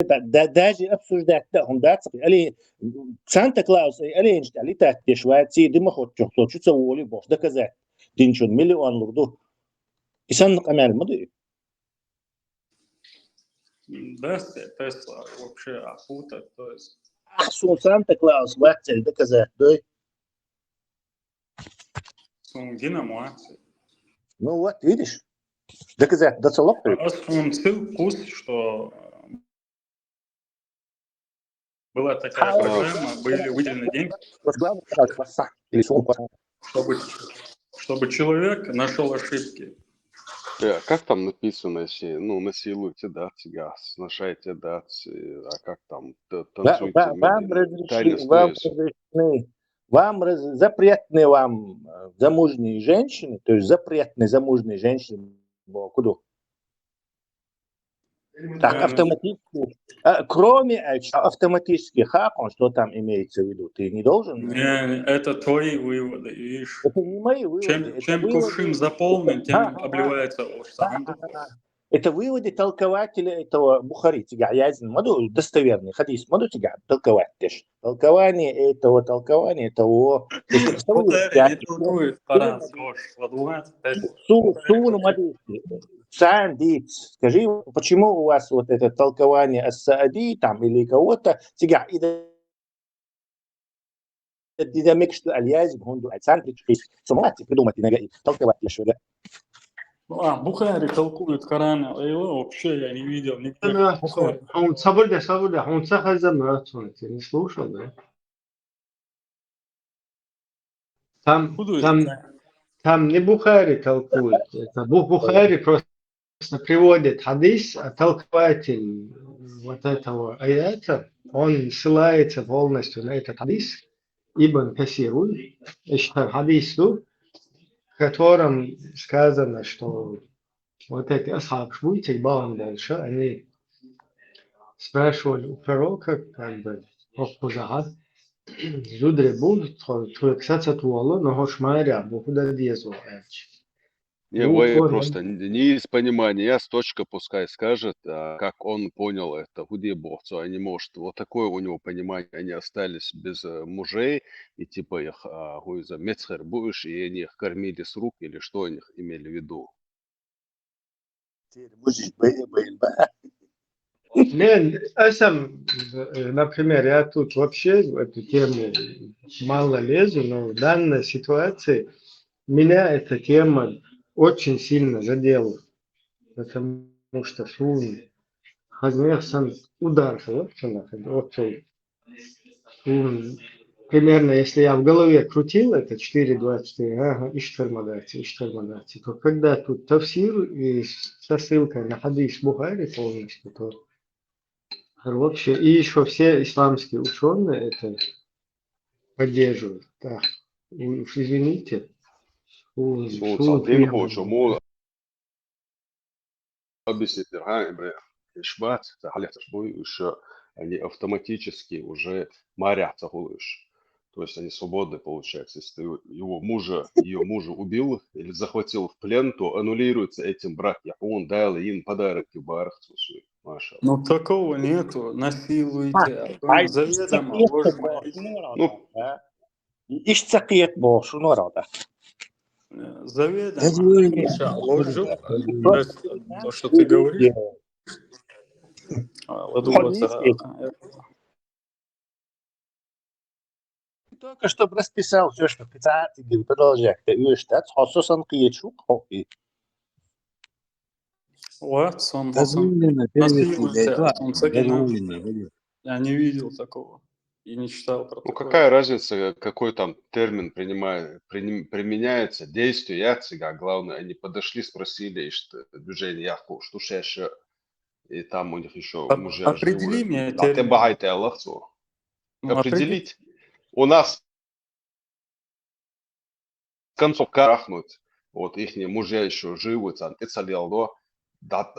даже обсуждать, да, он да, али Санта-Клаус, али иншт, али тахте Швеции, дымоход чохло, чуца воли бош, доказать. Динчон миллион лурду. И сан камер моды. Да, Тесла вообще охута, то есть. Сон Санта-Клаус, вацель, доказать, да. Сон динамуации. Ну вот, видишь, доказать, да целок. А он вкус, что была такая программа, были выделены деньги, чтобы человек нашел ошибки. Как там написано, если, ну, насилуйте, да, тебя, сношайте, да, а как там, танцуйте медленно, запретны вам замужние женщины, то есть запретны замужние женщины, куда? Так, автоматически, кроме автоматически хакон, что там имеется в виду, ты не должен? Это твои выводы, видишь. Это не мои выводы. Чем кувшин заполнен, тем обливается сандук. Это выводы толкователя этого Бухари. Я могу достоверный хадис, могу тебя толковать. Толкование этого толкования того. Бухари не толкует Коран, скажи, почему у вас вот это толкование Ас-Саади там или кого-то, тебя динамик, что Аль-Язим, он сам самолати придумать и толковать еще, да? Бухари толкует Коран, его вообще я не видел нигде. Он собой, он сахаза мертвый, ты не слушал, да? Там не Бухари толкует, это Бухари просто приводит хадис, а толкователь вот этого аята, он ссылается полностью на этот хадис, Ибн Касирун, хадису, в котором сказано, что вот эти асхаб Швуйти, Балан дальше, они спрашивали у пророка, как бы, Зудре будет, твой ксаца туало, но хошмаря, бухуда дезу. Не, вы просто не из понимания, я точка пускай скажет, как он понял это, где бог, а не может. Вот такое у него понимание, они остались без мужей, и типа их, за мецхер будешь, и они их кормили с рук, или что они имели в виду? Например, я тут вообще в эту тему мало лезу, но в данной ситуации меня эта тема очень сильно задела, потому что Хазмехсан удар, примерно, если я в голове крутил это 4.24, ага, Иштармадати, то когда тут тавсир и со ссылкой на хадис Бухари полностью, то вообще, и еще все исламские ученые это поддерживают. Так, уж извините. Объяснить, Ишбат, еще они автоматически уже морятся, то есть они свободны, получается. Если ты ее мужа убил или захватил в плен, то аннулируется этим брак. Он дал им подарок в барах. Ну такого нету, насилуйте, заведомо ложь. Ишцакиет бог, что народа. Заведомо ложь. То, что ты говоришь. Только что расписал все, что писать, и продолжать. Хососан киечук. Вот, насилуйте. Я не видел такого. И не читал про такое. Ну какая разница, какой там термин применяется, действие, яцига, главное, они подошли, спросили, что движение яху, что еще, и там у них еще мужья определи мне термин. Определить. У нас концов карахнуть, вот их мужья еще живут, это дело, да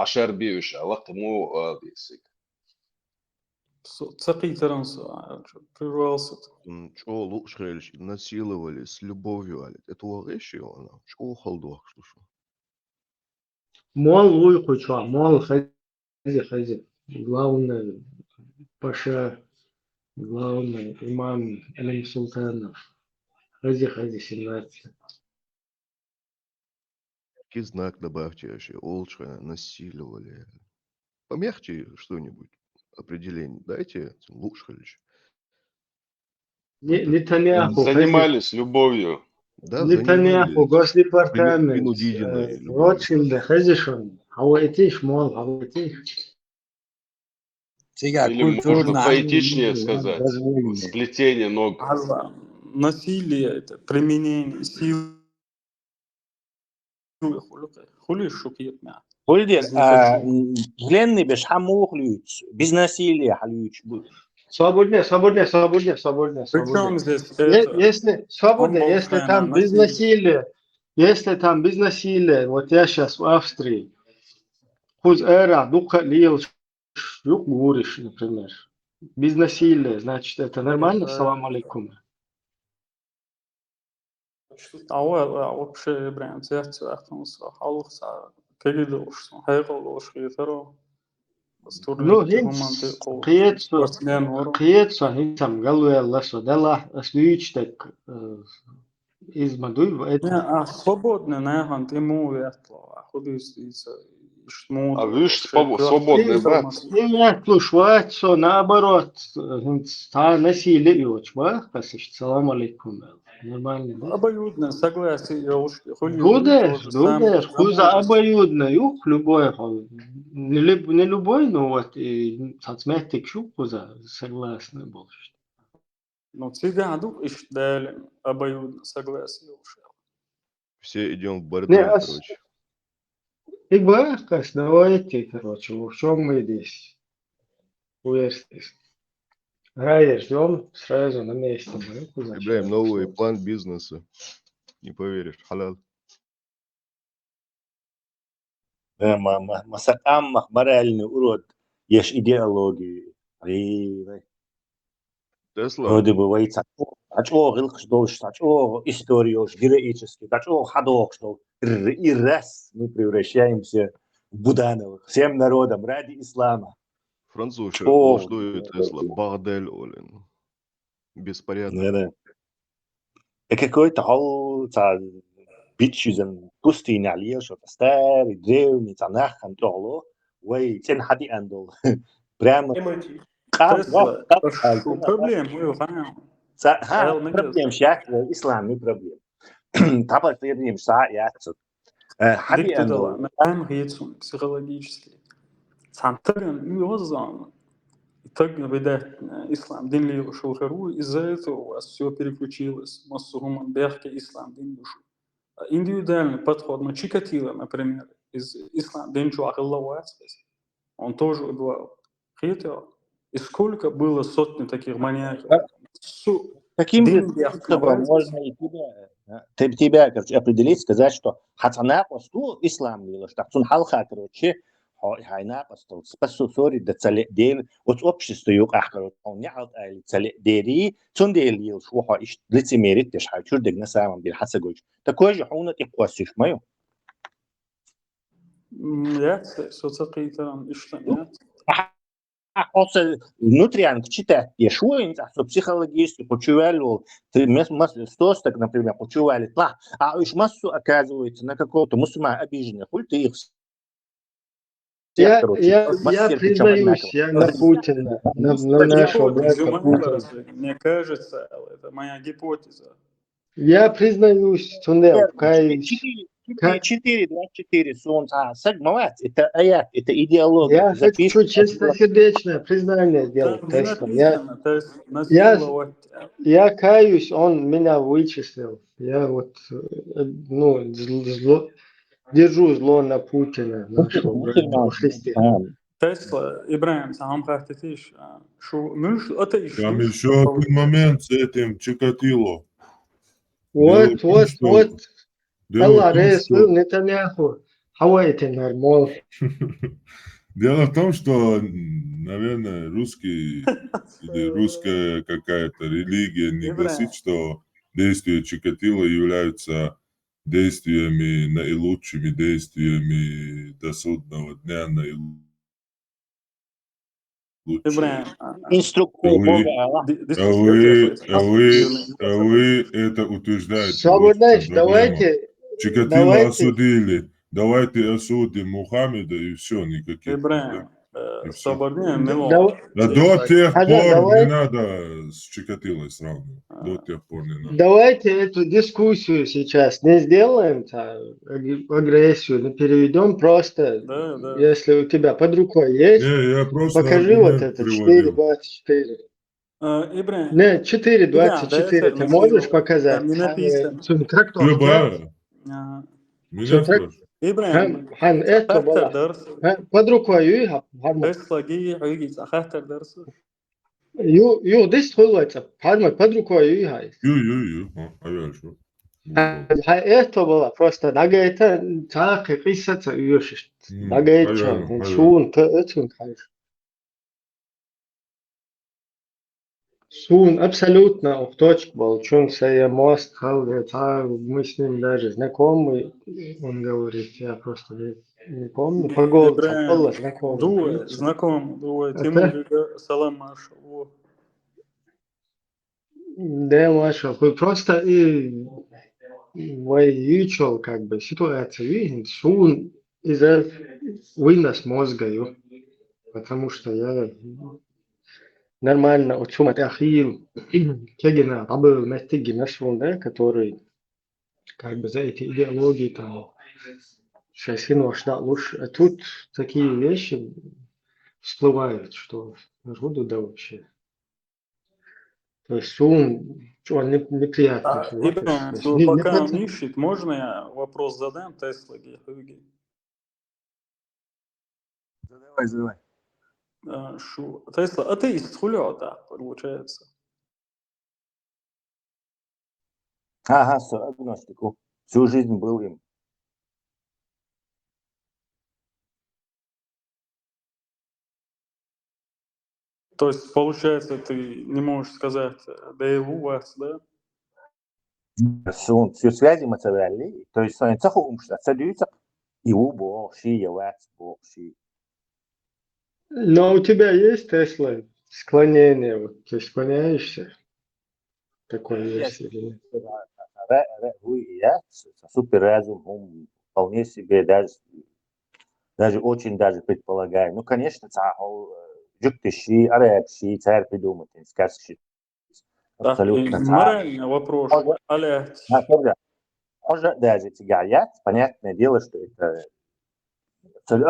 шербиющий, Аллах тому бисик. Прервался. Что лучше насиловали с любовью, это лучше она. Что халдох, слушай. Мол луй куча, мол хази. главный паша, главный имам Алим Султанов. Хази 17. И знак добавьте вообще. Олча насиловали. Помягче что-нибудь. Определение дайте. Лучшелич. Нетаньяху, Хази. Занимались любовью. Да, Нетаньяху, занимались. Госдепартамент, Принудительной любовью. Ротшильда, Хазишон. Хавайтиш, мол, хавайтиш. Сега Или можно культурно поэтичнее сказать. дозволенное. Сплетение ног. Насилие, это применение силы. Хули шукиет мя. Хулдер, Захочу. гленни беш хамухлюч, без насилия халюч. Свободнее. Причем здесь это? Если свободно, Он если был там без насилия, вот я сейчас в Австрии, хуз эра, духа лил, юг говоришь, например, без насилия, значит, это нормально, салам алейкум. вообще прям сердце ахнулся, халуса, кегидошсон, хайхолошхитеро. Ну, қиетсо, хинсам, галуэлласо, дала, свичтек, измадуй, это... Свободно, наверное, ты мувятло, худистица, А вы ж свободный, да? Я слушаю, наоборот, насилие и очень, салам алейкум, нормально, да? Обоюдно, согласие, Дудеш, хуза обоюдно, юх, любой, не любой, но вот, соцметик шук, хуза, согласны больше. Ну, цыгану дали обоюдно согласие уже. Все идем в бордель, короче. И бахкас, давайте, короче, в чем мы здесь? Уверстись. Рая ждем, сразу на месте. Объявляем новый план бизнеса. Не поверишь, халал. Масакам моральный урод, ешь идеологию. Тесла. Вроде бы войца. Ачо гилкш долш, ачо историю героически, ачо ходок, что и раз мы превращаемся в Будановых, всем народам ради ислама. Француз, О, что это Тесла? Бордель, олен. Беспорядок. Да. И какой-то битчизен пустыня алия, что старый, древний, нахан тролло, ой, тен хади андол. Прямо. Тесла, проблем, мы проблем шах, ислам не проблем. Табар проблем шах, я хади андол. Диктатор, гейцун, психологически. Сантаган, юзан. Так видать, ислам дин ли ушел хару, из-за этого у вас все переключилось. Массухуман, бяхки, ислам дин душу. Индивидуальный подход, но Чикатило, например, из ислам дин чуахилла, он тоже убивал. Хитро. И сколько было сотни таких маньяков? Каким способом можно и тебя, короче, определить, сказать, что хацана посту ислам лило, что цун халха, короче, хайна посту спасу сори да цале ден, вот общество юг ахкарот, он не алт айли цале дери, цун делил, что ха иш лицемерит, теш хайчур дегна самом бил хасагуч. Такой же хуна тиквасиш мою. Я соцсети иштам. Also, внутрянк читать, ешуин, а психологически почувствовал, ты стосток, например, почувствовали, а уж массу оказывается на какого-то мусульмана обиженных, хуй ты их. Я признаюсь, я на Путина, на нашего брата Путина. Мне кажется, это моя гипотеза. Я признаюсь, Тунел, каюсь. 4.24 солнца, сагмават, это аят, это идеология. Я хочу чистосердечное признание сделать. Я каюсь, он меня вычислил. Я вот, держу зло на Путина, нашего брата Христе. Тесла, Ибраим, сам практически, что там еще один момент с этим Чикатило. Вот. Аллах, Нетаньяху, Хавайи нормал. Дело в том, что, наверное, русский или русская какая-то религия не гласит, что действия Чикатило являются действиями наилучшими действиями до судного дня, наилучшими лучше. Ибраим, Инструкция Вы- Бога Аллаха. Вы это утверждаете. Свободныч, Вот в чем проблема. давайте, Чикатило давайте, осудили. Давайте осудим Мухаммеда и все, никаких проблем. Ибраим, И всё. свободнее мило. Да до тех Хажа, пор давай. не надо с Чикатилой сравнивать. До тех пор не надо. Давайте эту дискуссию сейчас не сделаем, агрессию, не переведем просто, Да, да. если у тебя под рукой есть, Не, я просто покажи вот аргумент это приводил. 4.24. Ибраим, Не, 4.24 ты можешь показать? Там не написано. Как то? Люба, меня Что, так? спрашивают. Ибраим, Хан, это أخذت было. الدرس Под рукой юй, قصة جي عيجي أخذت الدرس Ю, десь хулается. Хармак под рукой юй хай. Ю. А я что? Это было просто нага это так писаться юшиш. Нага это шун это хайш. Шун абсолютно в точку был. Чун се мост хал это мы с ним даже знакомы. Он говорит, я просто не помню. По голосу было знакомый. Дуэ, знаком, дуэ, Это? Тимур, салам Маша. Да, Маша, вы просто и выючил как бы ситуацию, шун из-за вынос мозга, потому что я нормально учу матахил, кегина, абы мастиги нашел, да, который как бы за эти идеологии там шайсин вашда лучше. А тут такие вещи всплывают, что народу да вообще. То есть он неприятный чувак. Ибраим, пока он ищет, можно я вопрос задам Тесла Гехуги? Задавай. Тесла, атеист хуля так получается? Ага, агностику. Всю жизнь был им. То есть, получается, ты не можешь сказать, да и у вас, да? Все связи материальные, то есть он цаху что садится его бог, ши, явец бог, ши. Но у тебя есть Тесла склонение, вот ты склоняешься к такой версии или нет? Я супер разум, вполне себе даже очень даже предполагаю. Ну, конечно, цаху, джуктиши, арабши, царь придумать, скажешь. Абсолютно. Моральный вопрос. Уже даже тягает, понятное дело, что это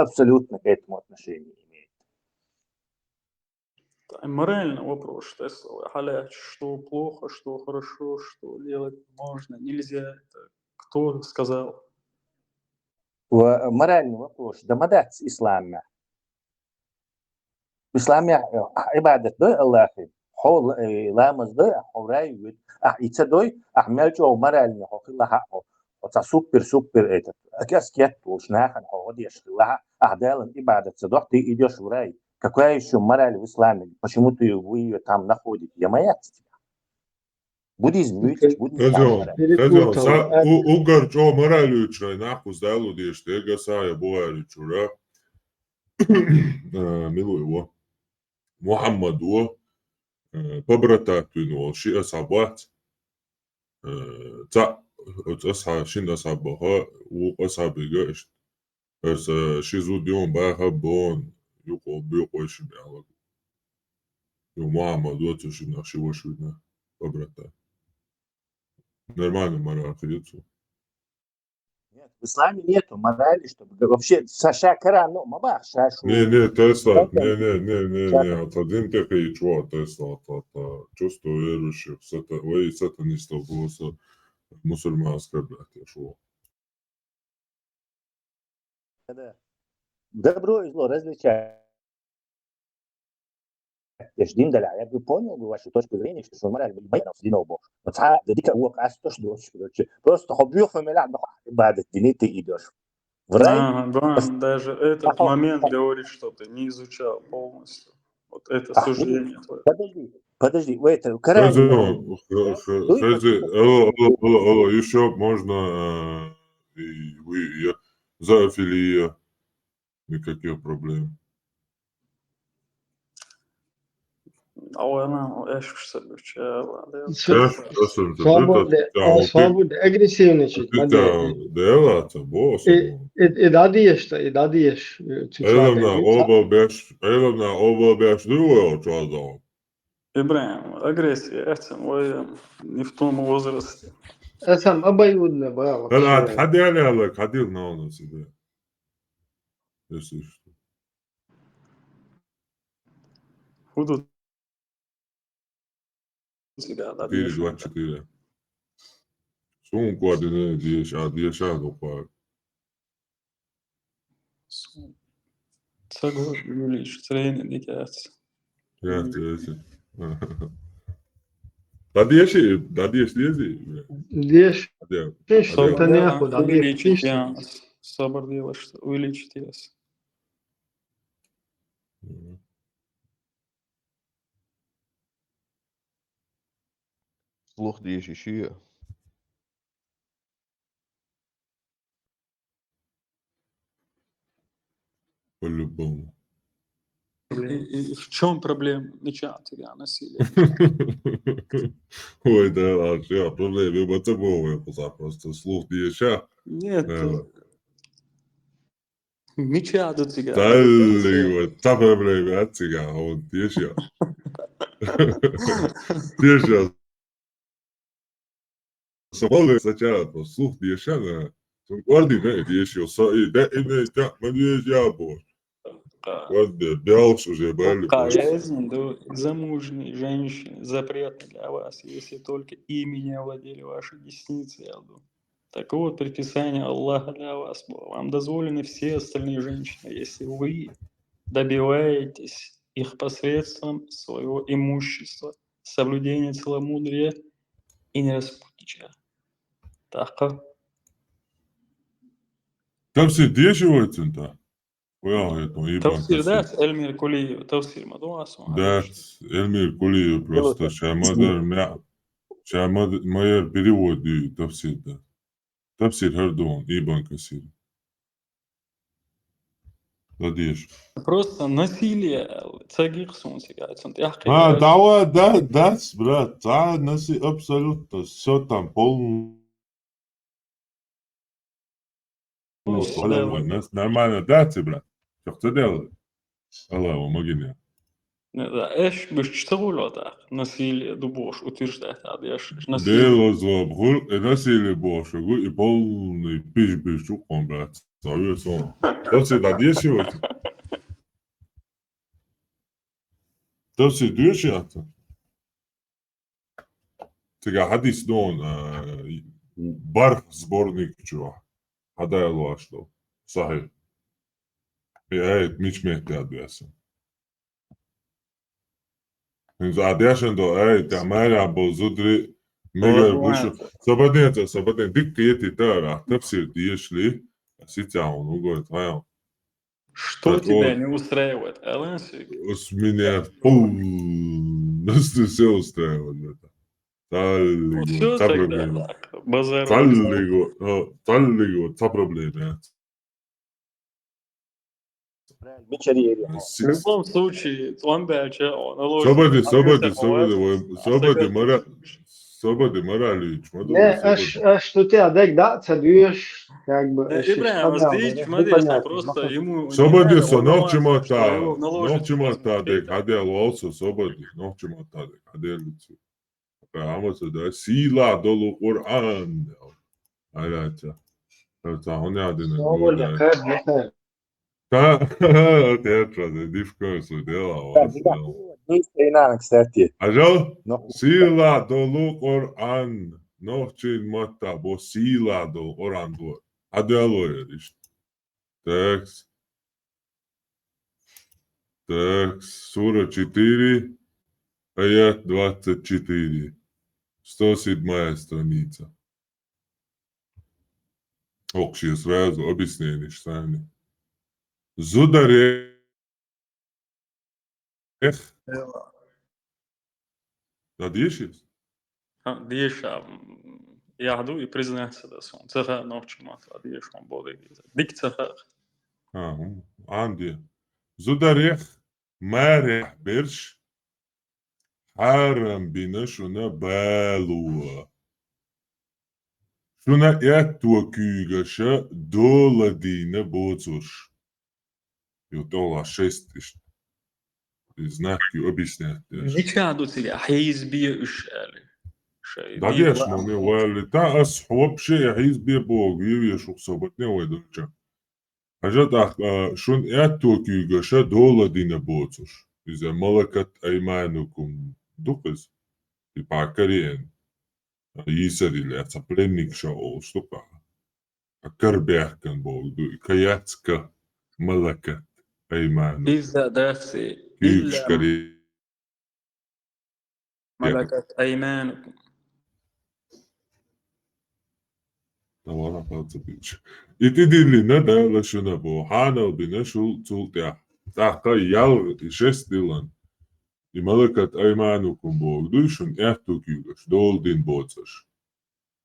абсолютно к этому отношение имеет. Моральный вопрос, Тесла. Халять, что плохо, что хорошо, что делать можно, нельзя. Это кто сказал? Моральный вопрос. Да мадать исламе. В исламе ибадат дой Аллахи. Хол ламаз дой хурай вид. Ица дой мелчо моральный хохилаха. Это супер этот. Акаскет ушнахан ходишь лаха. Далан ибадат садох ты идешь в рай. Какая еще мораль в исламе? Почему вы ее там находите? Я моя. Буддизм, Угар čo Maraļučai nakus dēludieši tie gasāja Buhariču, ra? Milujo. Muhammadu побрататуйну ши асабат та асха шин асабаха у асабига ас шизудион баха бон юко биош бяла ю Muhammadu шин нашивошуна побрата. Нормально мораль ходится. Нет, в исламе нету морали, чтобы вообще Саша Коран, ну, мабах, Сашу. Не, Тесла, не, от один такой чувак Тесла, от чувство верующих, сатанистов было мусульманское, блядь, шо. Добро и зло различают. Я ждем далее. Я бы понял вашу точку зрения, что мораль будет моя, но Бог. Вот да дика уок астош дочь, просто хоббю фамилия, но бадет, ты идешь. В рай. Даже этот момент говорит, что ты не изучал полностью. Вот это суждение твое. Подожди, в это Коране. Еще можно и вы, зоофилия, никаких проблем. أو أنا إيش بسبب Slobodne, agresivnичать, Делаться, босом. I dadiješ Elavna obavljaš drugo čadom. Ибраим, агрессия, это не в том возрасте. Sam обоюдно было أنا вообще. أتحدى عليك حديث نانا سيدي. Если что. Будут тебя, да, 4-24. Сум координат деша допар. Цагор, Юлич, тренинг, дикация. Ясно. Дадеш лези? Деш, что нехуй, Увеличить дадиш. яс. Собор делаешь, увеличить яс. Слух дишь еще. По-любому. И в чем проблема меча тебя насилия? Ой, да, вообще, проблемы бытовые, просто слух деша. Нет, меча до тебя. Таллиго, та проблема от тебя, а он деша. Деша. Самолы сначала по слух деша, да. Guardi, ne, deša, ma deša, bo. Guardi, бялш уже были. Казнь замужней женщины запретна для вас, если только именем овладели ваши десницы, Алду. Так вот, предписание Аллаха для вас было. Вам дозволены все остальные женщины, если вы добиваетесь их посредством своего имущества, соблюдения целомудрия и нераспутнича. Так. Там все дешеваются-то. Тавсир, да, Эльмир Кулиев, Тавсир, Мадуасу. Да, Эльмир Кулиев просто Шамадар Майер перевод и Тавсир, да. Тавсир Хардон, Ибн Касир. Ладеш. Просто насилие, цагир сунсига, Да, брат, да, наси абсолютно, все там полностью. Нормально, да, брат. Что ты делаешь? Аллах, помоги мне. ايش بيشتغلوا ده насилие дубош утверждает, а насилие. Дело забыл, насилие больше, и полный пиш-пиш, он, брат. Союз. То се надешивается. То се дешевато. Сега хадис нон бар сборник чува. Хада лашло. Сахи. Мич мехте адвеса. Адяшен до тамара бозудри мега бушу. Собаден дикти тара. Тапсир дешли. Ситя он угодит, ваян. Что тебя не устраивает, Элэнсик? Меня полностью все устраивает. Все тогда так. Базар. Таллиго, та проблема. В любом случае, он дальше, он наложит. Свободы моралич. Не, что ты адек да, цадуешь, как бы. Ибраим, здесь, смотри, просто ему... Свободы со нохчима адек, аде лоцо, свободы, нохчима адек, аде лицо. Амаса да, сила долу Кур'ан. Айрача. Это он один. Свобода, как не. Teatro de discurso dela. Ajo? Sila do Quran. Noche mata bo sila do orandor. Adelo eles. Text. Sura 4, аят 24. 107 страница. Общее сразу объяснение сами. Зударех. Да, дешевле? Дешевле. Я иду и признаться, да, сон. Цеха ночью мата, дешевле будет. Дик цеха. Анди. Зударех. Марех берш. حارم بنا شنا بالوا شنا اتوا كيغشا دولا دينا بوتوش يطلع شيستش знаки объяснять. Никогда тебе حيز بيه إيش قال شيء Да دي деш моне вали та ас вообще حيز بيه بوغ يوي شو صوبتني ويدوچا حاجات شون اتوا كيغشا دولا دينا بوتوش إذا ملكت أيمانكم دقز الباكرين يسري لأتا بلنك شاول شتوكا كربيح كان بوغ كياتك ملكت أيمانكم إذا دافسي كيغش إلا كري ملكت أيمانكم Tamara Paltabic. Itidilina da Shunabo, Hana Binashul Tultia, Taka Yal Gestilan, Imalakat Aymanukum Bogdushun Ertukugas, Doldin Botsas.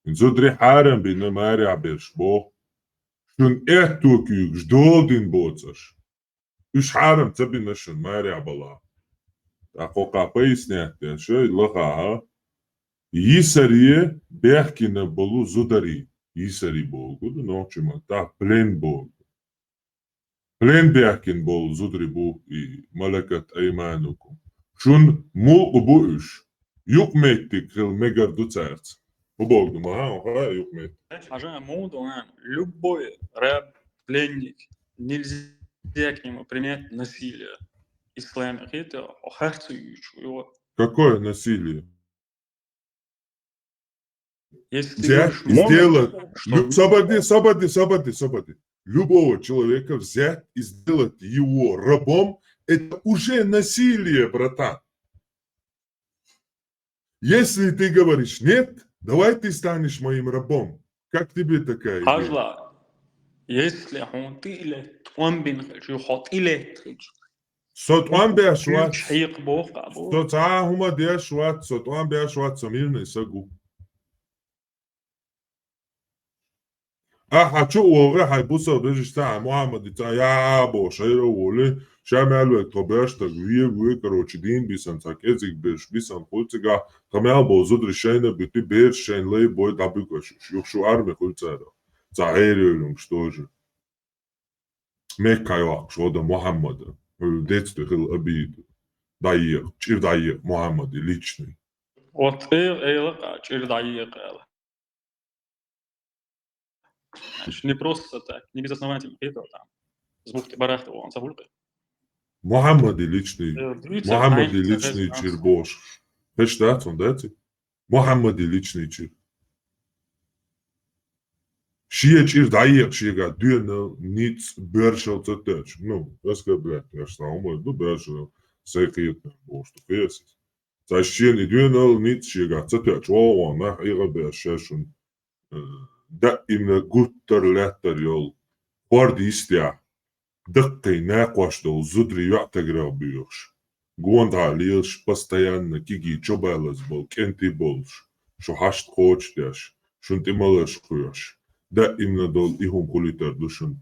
In Zudri Harem bin Maria Bershbo, Shun Ertukugs, Doldin Botsas. Ush Harem Tabinashun Maria Bala. Akoka Paisnete, Shoy Laha, Yisarie, Berkina Bolu Zudari. Isari bolgu, noćima ta plen bolgu. Plen berkin bol zudri bu i malakat aymanukum. Şun mulku bu iş. Yukmettik kıl megar ducerts. Bu bolgu ma ha yukmettik. Хожа моду, любой раб, пленник, нельзя к нему применять насилие. Ислам это его. Какое насилие? Если ты Взять говоришь и моду, сделать. что Собади. Любого человека взять и сделать его рабом, это уже насилие, братан. Если ты говоришь нет, давай ты станешь моим рабом. Как тебе такая идея? حاجة если он ты или он бин хочу хот или Sotwan beashwat. حيق بوقع بو Sotwa huma beashwat. Sotwan beashwat samir sagu. Хочу ура хайбуса бежишта Мухаммад та я бо шайро воле шамал тобяш так вие короче дин бисан так език беш бисан хулцга тамал бо зуд решение бити бер шен лей бой дабюкаш шушу арме хулцара за эрелум что же меккайо что да Мухаммада детство хил абид дайер чир дайер Мухаммад личный вот эйла чердаек не просто так, не безосновательно это там. Звук ты барахтал, он забулка. Мухаммад личный Мухаммад личный чирбош Пештат он дати Мухаммад личный чир Шие чир дайер шига дюна ниц бершал цатач ну раскаблять я что мы ну бершал секретно бош то фес Зачем и дюна ниц шига цатач о на ига бершашун да именно гуттер леттер йол Хорд истя دقي ناقوش دو زدري يعتقرا بيوش قوانت عليش постоянно كيجي جوبالز بول كنتي بولش شو حشت خوش داش شنت مالش خوش دا إمنا دول إيهم كوليتر دوشن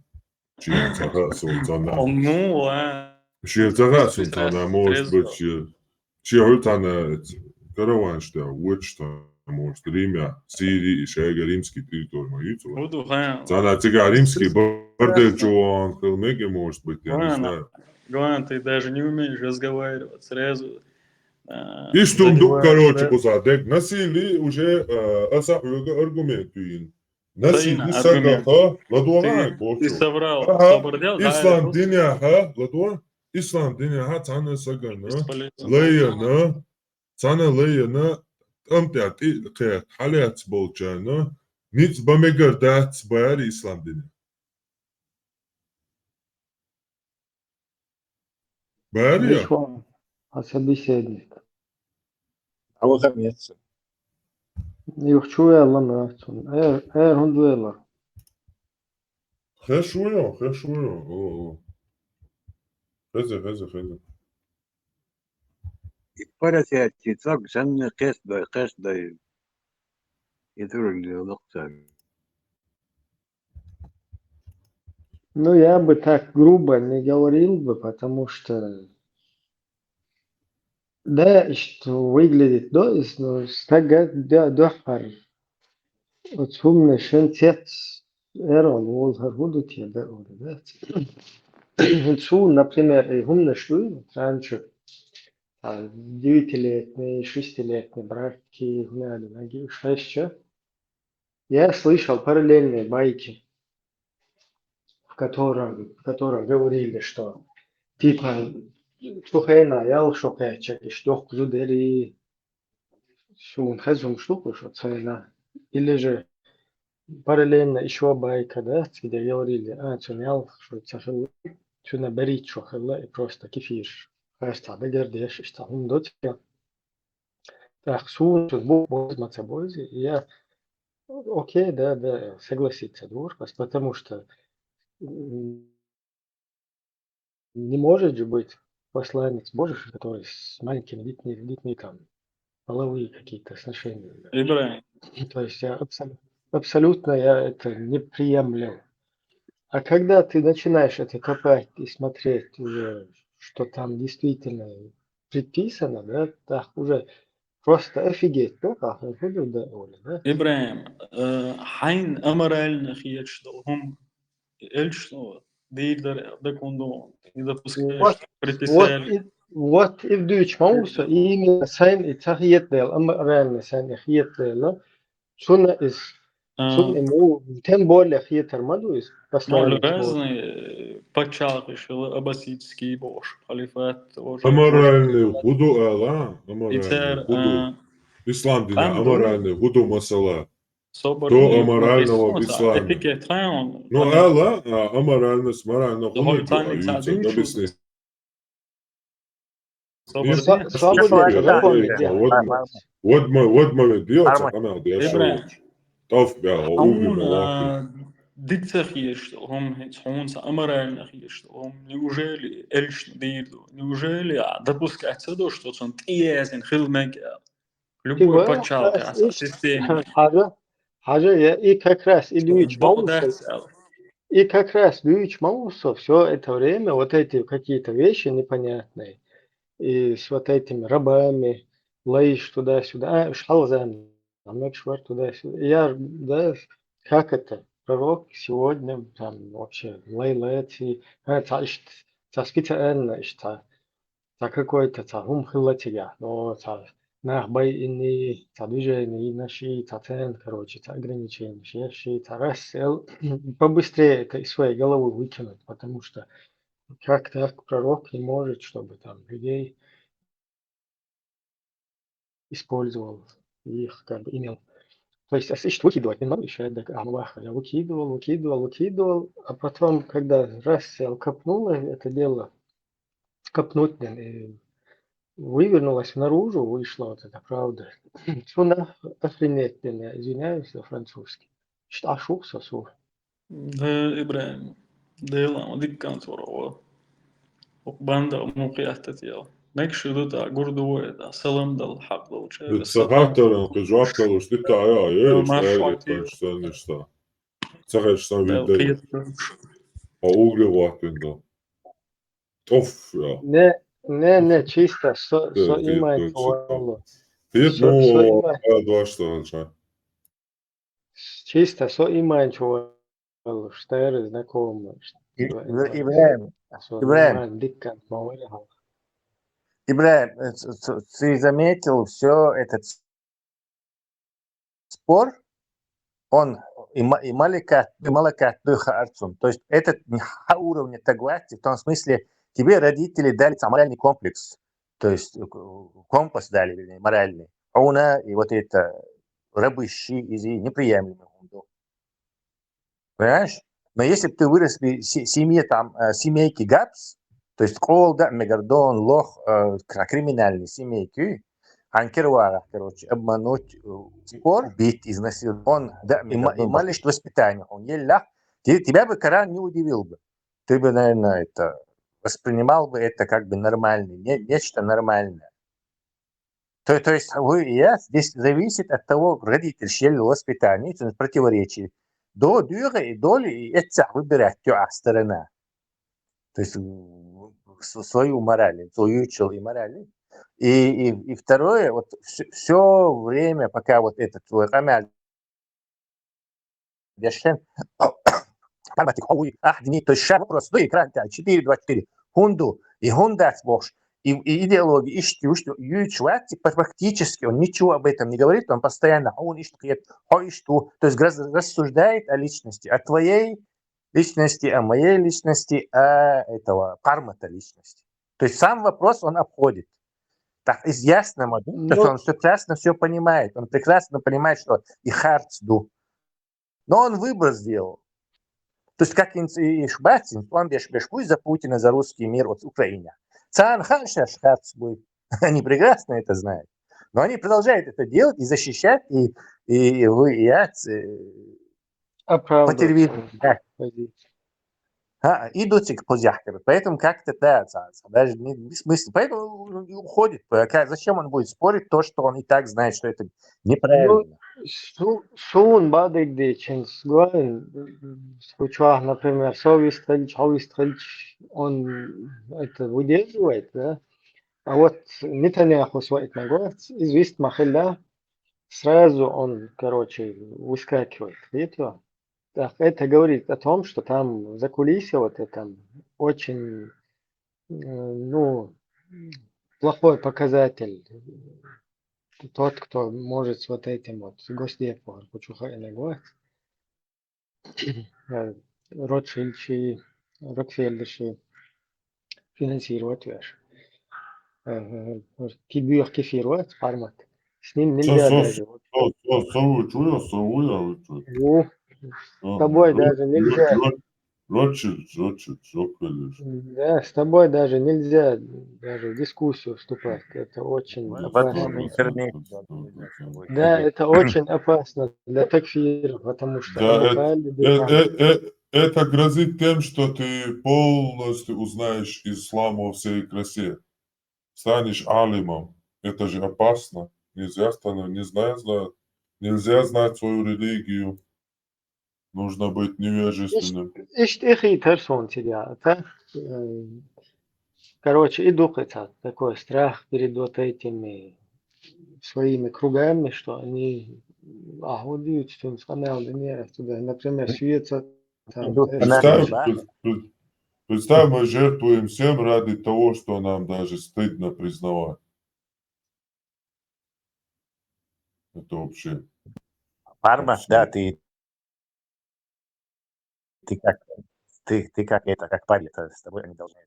شير تغا سلطانا Ну, شير تغا سلطانا موش بتشير شير هلتانا كروانش دا وچ تا موش دريميا سيري إشاقا ريمسكي تريتور ما يتوى буду хан. Зана тебя римский бордель чуван хилмеги может быть, я не знаю. Гуан, ты даже не умеешь разговаривать сразу. И что дук, короче, задеваешь, позадек, насили уже асахуга аргументуин. Насили Тайна, сагаха, ладуарай, Ты бочу. соврал. Ага, Собордел, ислам диняха, ладуар, ислам диняха, цана сагана, бесполезно. лейна, цана лейна, амтят, и халят болчана, ниц бамегардат баяри ислам диня. Баяри я? Вишвам, собеседник. هو خميس يخشوا يلا ناخذ اير هندويلا. خشويا خشويا خزة Parasiyatçı çok sen kesti يدور الوقت. Ну, я бы так грубо не говорил бы, потому что Да, что выглядит, да, но стага дохар. Вот сумно шентец эрон волхар будут я да, да. Шо, например, и умно что раньше 9-летние, 6-летние браки, надо, ноги, 6. Я слышал параллельные байки, в котором говорили, что типа Шухена, я шухечек, и что люди шум хазум штуку, что цена. Или же параллельно еще байка, да, где говорили, цунял, что цахил, что наберить шухела и просто кефир. Хаста, да, гордешь, что он дотя. Так, сун, что Бог возьмется бойзи, и я, окей, да, согласиться, двор, потому что не может же быть посланец Божий, который с маленькими детьми там половые какие-то отношения. Ибрahim, То есть я абсолютно я это не приемлю. А когда ты начинаешь это копать и смотреть уже, что там действительно предписано, да, так уже просто офигеть, да, как это будет, да, Оля, да? Ибрahim, حين أمرالنا خيشتهم эльшно, дейдер декондон, и допускаешь Вот, приписали. вот и в дүйч мауса, и именно сайн и тахиет дел, реально сайн и хиет дел, шуна из шун ему тем более хиетер маду из Ну, посланец Божий. разные почалкиш, аббасидский бош, халифат, уже Аморальный худу ала, и аморальный цер худу. Ислам дина, там был аморальный худу масала. соборный То аморального в написано, исламе. этикет он, Ну ала, аморальность, морально Дохой хуниду, тайник аюца, садин да чудо, бесне. соборный. Свободный закон Вот мы делаем, канал, я Ибрahim, шоу. Тоф бя, уви малахи. он дитсахиеш, он хонса аморально хиеш, он неужели эльш дейду, неужели допускается то, что он тиезен хилмегел. Любой Типа, почалка раз о и системе. хажа я и как раз и дүйч мауса, Бодацел. и как раз дүйч мауса все это время вот эти какие-то вещи непонятные и с вот этими рабами лаиш туда-сюда, шалзан, амекшвар туда-сюда. Я, да, как это, пророк сегодня там вообще лайлати, таспита та какой-то та хилатига, но та нахбай inni та движение наши, та цен, короче, та ограничения, шеши, та рассел, побыстрее это из своей головы выкинуть, потому что как так пророк не может, чтобы там людей использовал, их как бы имел. То есть, если выкидывать, не надо еще до Амлаха. Я выкидывал, а потом, когда раз я копнул это дело, копнуть, и вывернулась наружу, вышла вот эта правда. Что охренеть, я извиняюсь за французский. Ошибся, сур. Да, Ибрahim. Да, лама, диккан ворова. Банда муқиятат ял. Некши дута гурдуэда, салам дал хак дал чега, сатан. Сахатаран, кожуакталу, что ты я, что я, Маршвати, что не что. Сахат, что дал видел. қият. А угли ватында. Тоф, я. Не, чисто, со имеет Пит, Со ну, имеет, два что же. чисто, со имеет штайры знакомые. Ибраим, Со Ибраим, имеет диккан, мауэляхал. Ибраим, ты заметил все этот спор, он и маликат дыха арцум. То есть этот не уровня таглати, в том смысле, тебе родители дали моральный комплекс, то есть компас дали, вернее, моральный. Она и вот это рабыщи из неприемлемых. Понимаешь? Но если бы ты вырос в семье, там, семейки ГАПС, то есть Колда, Мегардон, Лох, криминальные семейки, анкервара, короче, обмануть, спор, бить, изнасиловать, он, да, и малишь воспитание, он елях, тебя бы Коран не удивил бы. Ты бы, наверное, это воспринимал бы это как бы нормально, нечто нормальное. То есть здесь зависит от того, родитель щели воспитание, это противоречие. До дюра и доли, и это выбирать сторона. То есть свою мораль, свою учил и мораль. И второе, вот все время, пока вот этот твой Рамяль Дешен, Парматик, Ахдини, то есть вопрос, ну, экран 4-2-4, Хунду, и Хундас Богш, и идеология, и что, Ючвати практически, он ничего об этом не говорит, он постоянно, он что, то есть рассуждает о личности, о твоей личности, о моей личности, о этого Пармата личности. То есть сам вопрос он обходит. Так, ясно, что он прекрасно все понимает. Он прекрасно понимает, что и Харцду. Но он выбор сделал. То есть, как и Шбатин, он бешкуй за Путина, за русский мир, вот Украина. Цан Ханшаш Харцбуй. Они прекрасно это знают. Но они продолжают это делать и защищать, и я по телевизору. Идут к позяхкам. Поэтому как-то да, даже не бессмысленно. Поэтому уходит. Зачем он будет спорить то, что он и так знает, что это неправильно? Шун бадыгды чинс гуэн случаях, например, Совистрельч, он это выдерживает, да? А вот Нетаньяху своих ногой, известно Махилля, сразу он, короче, выскакивает. Видите? Так, это говорит о том, что там за кулисье вот это очень, ну, плохой показатель. Тот, кто может с вот этим вот госдепом, Ротшильдши, Рокфеллерши финансировать веш. Кибюх кефировать, пармат. С ним нельзя даже. С тобой даже нельзя. Да, с тобой даже нельзя даже в дискуссию вступать. Это очень опасно. Да, это очень опасно для такфира, потому что это грозит тем, что ты полностью узнаешь ислам во всей красе. Станешь алимом. Это же опасно. Нельзя нельзя знать свою религию. Нужно быть невежественным. Короче, иду это такой страх перед вот этими своими кругами, что они например, светятся там. Представь, мы жертвуем всем ради того, что нам даже стыдно признавать. Это вообще... Парма, да, ты как парень, с тобой они должны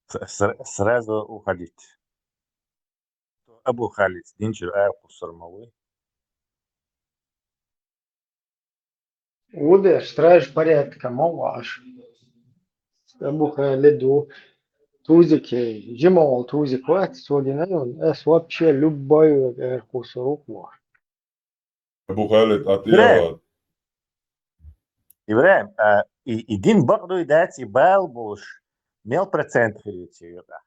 это сразу уходить. Абу Халид, Динчер, Сармовой. Удеш, страж порядка, моваш. Абу Халиду, тузики, Джимал, тузик, вот, сводинайон, вообще любой кусок может. Абу Халид, от я... Ибраим, и Дин Бахду дать и Балбуш имел процент хилитиюра.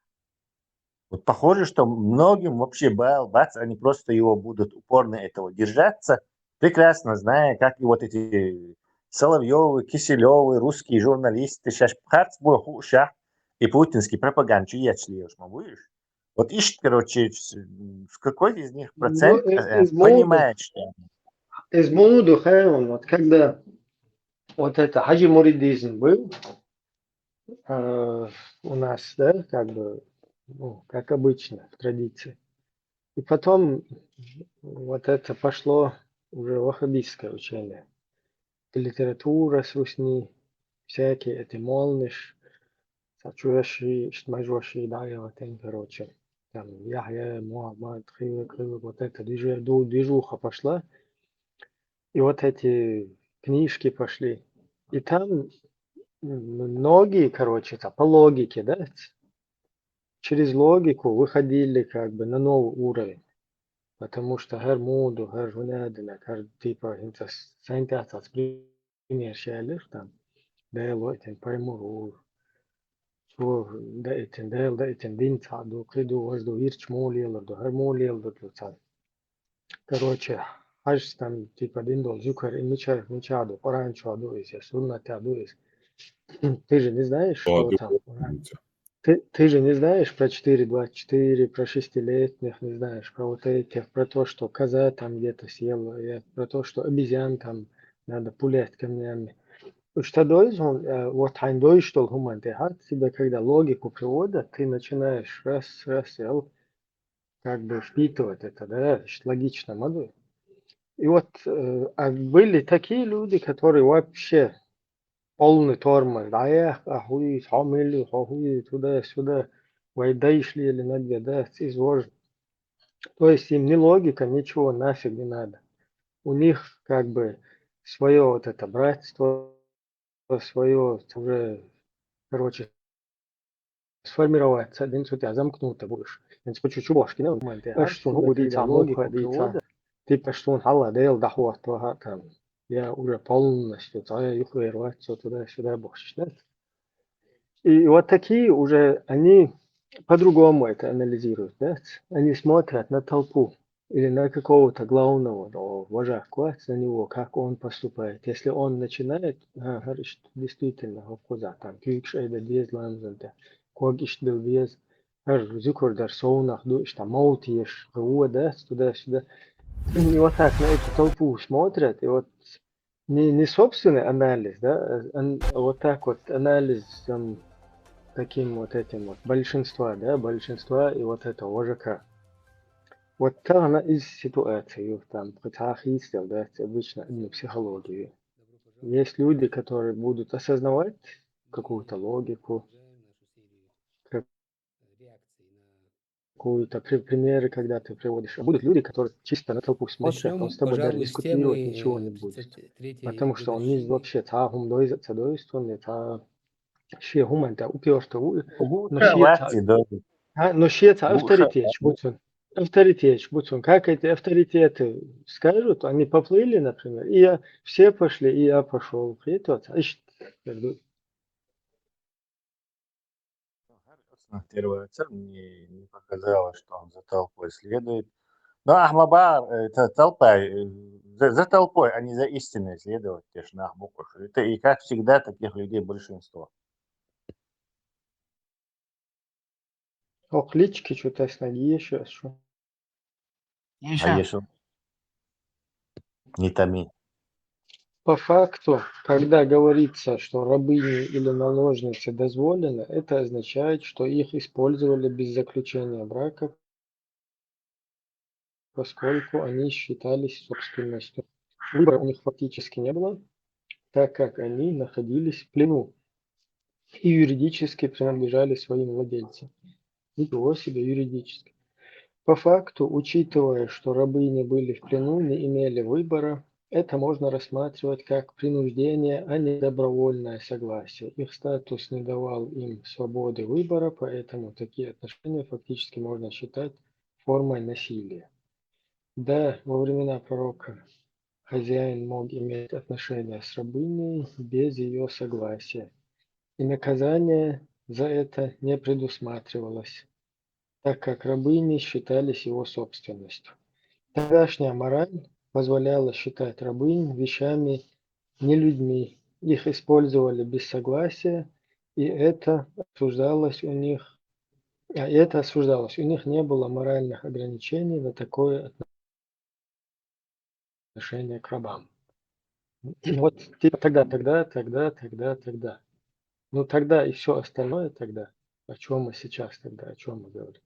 Вот похоже, что многим вообще Бац, они просто его будут упорно этого держаться, прекрасно зная, как и вот эти Соловьевы, Киселевы, русские журналисты, сейчас Харцбург, и путинский пропагандчик, я члеешь, будешь? Вот ищет, короче, в какой из них процент понимает, что... Из Муду, вот когда вот это Хаджи Муридизм был у нас, да, как бы, ну, как обычно, в традиции. И потом вот это пошло уже ваххабистское учение. Литература с русни, всякие эти молниш, сачуаши, штмажуаши, да, и вот это, короче. Там Яхья, Мухаммад, Хивы, вот это движуха пошла. И вот эти книжки пошли. И там многие, короче, это по логике, да, через логику выходили как бы на новый уровень. Потому что her modu, her hunadina, her типа, это сантяцац пример шалер там, да его этим пойму, что да этим дин цаду, криду возду вирч молил, да her молил, да короче, аж там типа дин дол зукар и мичаду, Коран чаду, если сунна чаду, ты же не знаешь, что там. Ты же не знаешь про 4.24, про 6-летних, не знаешь про вот этих, про то, что коза там где-то съела, про то, что обезьян там надо пулять камнями. Что вот хандой, что гумантехат тебе, когда логику приводят, ты начинаешь раз, как бы впитывать это, да, логично, моду. И вот а были такие люди, которые вообще полный тормоз, да, ахуй, хамили, ахуй, туда-сюда, вайда шли или на две, да, изложено. То есть им ни логика, ничего нафиг не надо. У них как бы свое вот это братство, свое уже, короче, сформироваться, один у тебя замкнуто будешь. Więc po чуть-чуть бошки, да, моменты. А что говорится, логику приводит, ты пошел, алла, дел, доход, там, я уже полностью, я их вырваться туда-сюда бошки, да. И вот такие уже, они по-другому это анализируют, да? Они смотрят на толпу или на какого-то главного вожака, на него, как он поступает. Если он начинает, говорит, действительно, там, кюкшейда, без ламзанта, когиш был без, зюкур дар соунах, там, маутиеш, да, туда-сюда. И вот так на эту толпу смотрят, и вот не собственный анализ, да, вот так вот анализ таким вот этим вот большинства, да, большинства и вот этого вожака. Вот та она из ситуации, там, пытахистел, да, это обычно именно психологию. Есть люди, которые будут осознавать какую-то логику, какую-то примеры, когда ты приводишь. А будут люди, которые чисто на толпу смотрят, он с тобой даже дискутировать ничего не будет. Потому что он не вообще тагум дойствует, это шия гуманта упёрто, но Вати, да. но шиета авторитет, будь как эти авторитеты скажут, они поплыли, например, и все пошли, и я пошел. И тот, Первая цель мне не показалось, что он за толпой следует. Но Ахмабар, это толпа, за толпой, а не за истиной следовать, конечно, Ахбукуш. Это и как всегда таких людей большинство. клички что-то с ноги еще, что. А если не томи. По факту, когда говорится, что рабыни или наложницы дозволено, это означает, что их использовали без заключения брака, поскольку они считались собственностью. Выбора у них фактически не было, так как они находились в плену и юридически принадлежали своим владельцам. Ничего себе юридически. По факту, учитывая, что рабыни были в плену, не имели выбора, это можно рассматривать как принуждение, а не добровольное согласие. Их статус не давал им свободы выбора, поэтому такие отношения фактически можно считать формой насилия. Да, во времена пророка хозяин мог иметь отношения с рабыней без ее согласия, и наказание за это не предусматривалось, так как рабыни считались его собственностью. Тогдашняя мораль позволяла считать рабынь вещами, не людьми. Их использовали без согласия, и это осуждалось у них, У них не было моральных ограничений на такое отношение к рабам. Вот типа тогда. Ну тогда и все остальное тогда. О чем мы сейчас тогда, о чем мы говорим?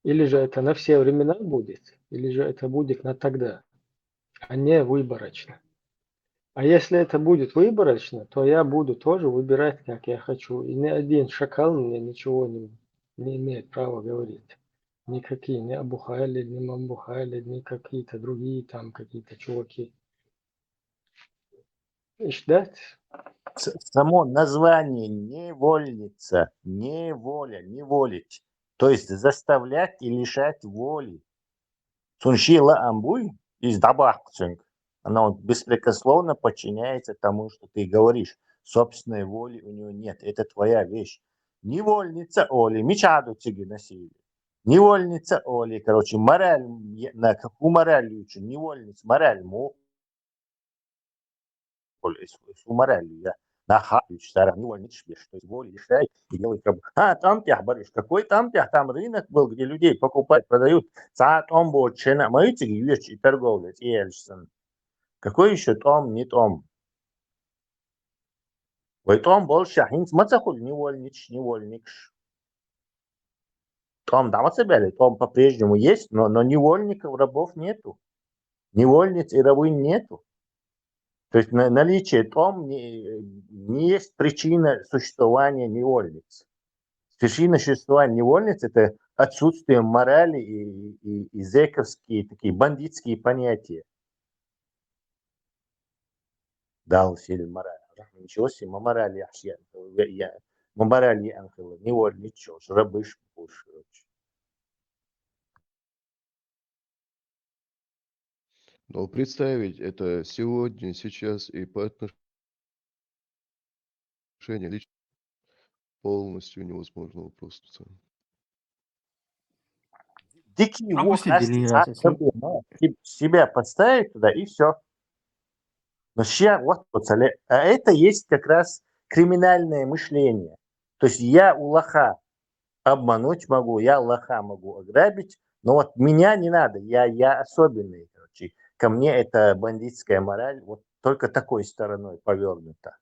Или же это на все времена будет, или же это будет на тогда, а не выборочно. А если это будет выборочно, то я буду тоже выбирать, как я хочу. И ни один шакал мне ничего не имеет права говорить. Никакие, ни Абу Хайлид, ни Мамбу Хайлид, ни какие-то другие там какие-то чуваки. И ждать. Само название невольница, неволя, неволить. То есть заставлять и лишать воли. Суншила амбуй из дабахцинг. Она вот беспрекословно подчиняется тому, что ты говоришь. Собственной воли у нее нет. Это твоя вещь. Невольница Оли. Мечаду тебе носили. Невольница Оли. Короче, мораль. На какую мораль учу? Невольница. Мораль. Мораль. Я. нахапишь, старый, невольничь, то есть воль, решай и делай работу. Там тях, барыш, какой там тях, там рынок был, где людей покупают, продают. Там был чена, мои тиги, вещи и торговля, и эльсон. Какой еще том, не том? Ой, том был шахинц, мацахуль, невольнич. Том, да, мацабели, том по-прежнему есть, но невольников, рабов нету. Невольниц и рабынь нету. То есть наличие том не есть причина существования невольниц. Причина существования невольниц – это отсутствие морали и зэковские, такие бандитские понятия. Дал сильно мораль. Ничего себе, мы морали мы морали анхела, невольничего, рабыш пуш. Но представить это сегодня, сейчас и по отношению лично полностью невозможно просто. Дикий А волк после делегации. себя подставить туда и все. Но сейчас вот а это есть как раз криминальное мышление. То есть я у лоха обмануть могу, я лоха могу ограбить, но вот меня не надо, я особенный, короче. Ко мне это бандитская мораль вот только такой стороной повернута.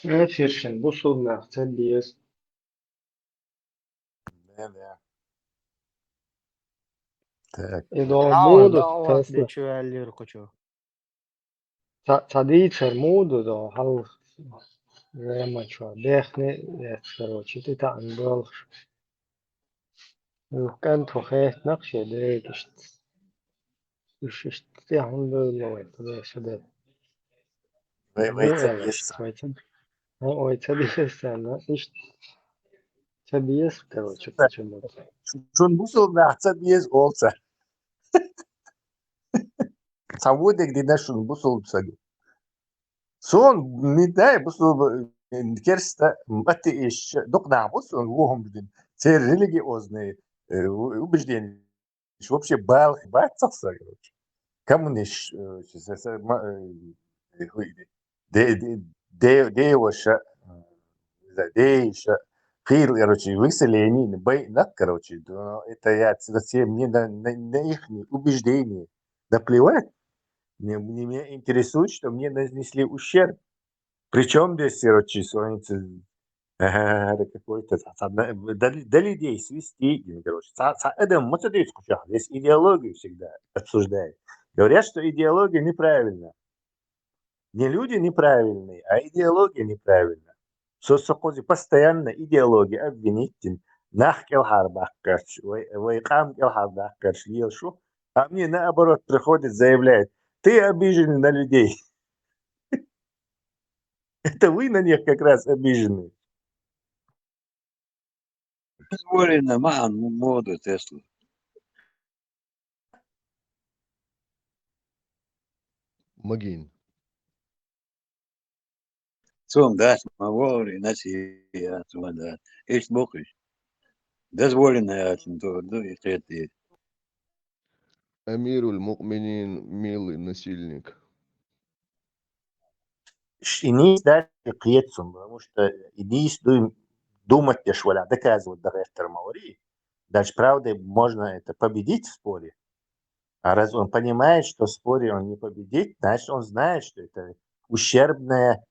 Эфиршин, bu sunaqcha biz Да. Так. idomudu Da'vat Tesla. beçüvelleri koçu. Цадичер муду до хал ремачва. Бехне короче, ты там был. كان تخيط نقش ديك اشتيهم بالله تبع شداد مو Вейцебьеса. ой تبيس أنا إيش تبيس короче почему Şun bu soruda veyцебьез olsa. Savudek dine şun bu soruda. Son не дай bu soru керста мати иш докна bu soru вогом бидин. Це религиозные убеждения. Вообще бал бацакса, короче. Камниш девоша дейша хил, короче, выселение байнак, короче, это я совсем не на их убеждения наплевать. Меня интересует, что мне нанесли ущерб. Причем здесь, короче, это какой-то до людей свести, короче. Это математическую шахту. Здесь идеологию всегда обсуждают. Говорят, что идеология неправильна. Не люди неправильные, а идеология неправильна. Сосокози постоянно идеология обвинитель. Нахкел харбахкач, вайкам кел харбахкач, елшу. А мне наоборот приходит, заявляет, ты обижен на людей. Это вы на них как раз обижены. дозволено معا моду Тесла. Магин. Цом дать мавори насия цумада. Эш бокиш. Дозволено этим то и это. Амируль Мукминин, милый насильник. И не дальше кьетсум, потому что и не думать лишь валя, доказывать до Маори. Дальше, правда, можно это победить в споре. А раз он понимает, что в споре он не победит, значит, он знает, что это ущербная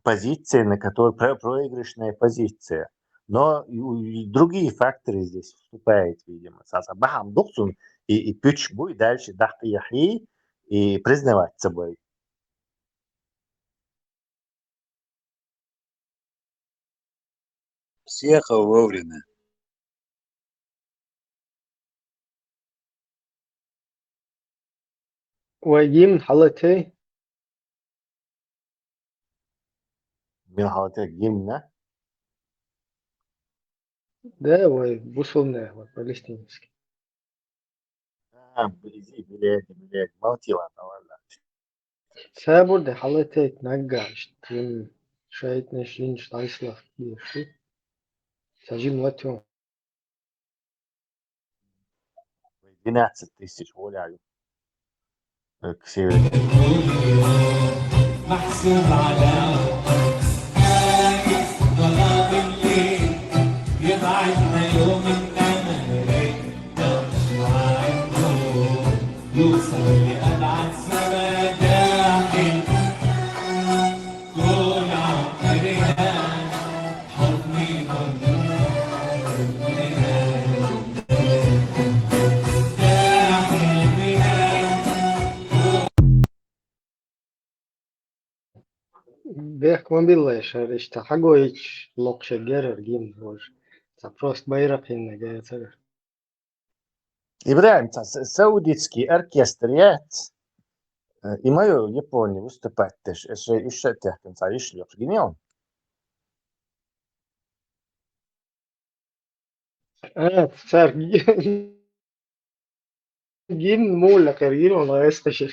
позиция, на которой проигрышная позиция. Но и другие факторы здесь вступают, видимо. Бахам духсун и пюч буй дальше дахты яхи и признавать собой. Съехал вовремя. ويجيم حالتي من حالتك جمنة Да, ой, бусулная, вот, палестинский. Блядь, молчила там, ладно. Сабурда халатет нагаш, тим шайт нешлин штайслав киши. Сажим латюн. 12 тысяч гуляю к северу. محسوب على ظلام الليل يبعدنا يوم الأمل مع النور يوصل لأبعد سما داخل كل عمرنا حضني Бех мобилеш, решта хагоич локше герер гим бож. Запрос байрак инна гайцер. Ибраим, саудитский оркестр, и мою Японию выступать też, że jeszcze tych końca jeśli genial. Цар гим мула карьеру на эстеше.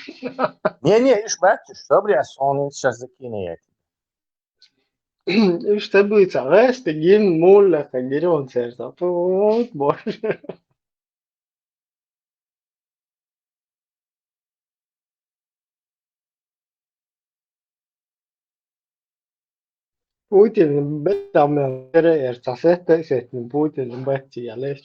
Не, ишь, батюш, добре, он сейчас закинет. Что будет царесте гим мула карьеру церта. Вот бож. Putin bedam ertasette settin Putin batti jäles.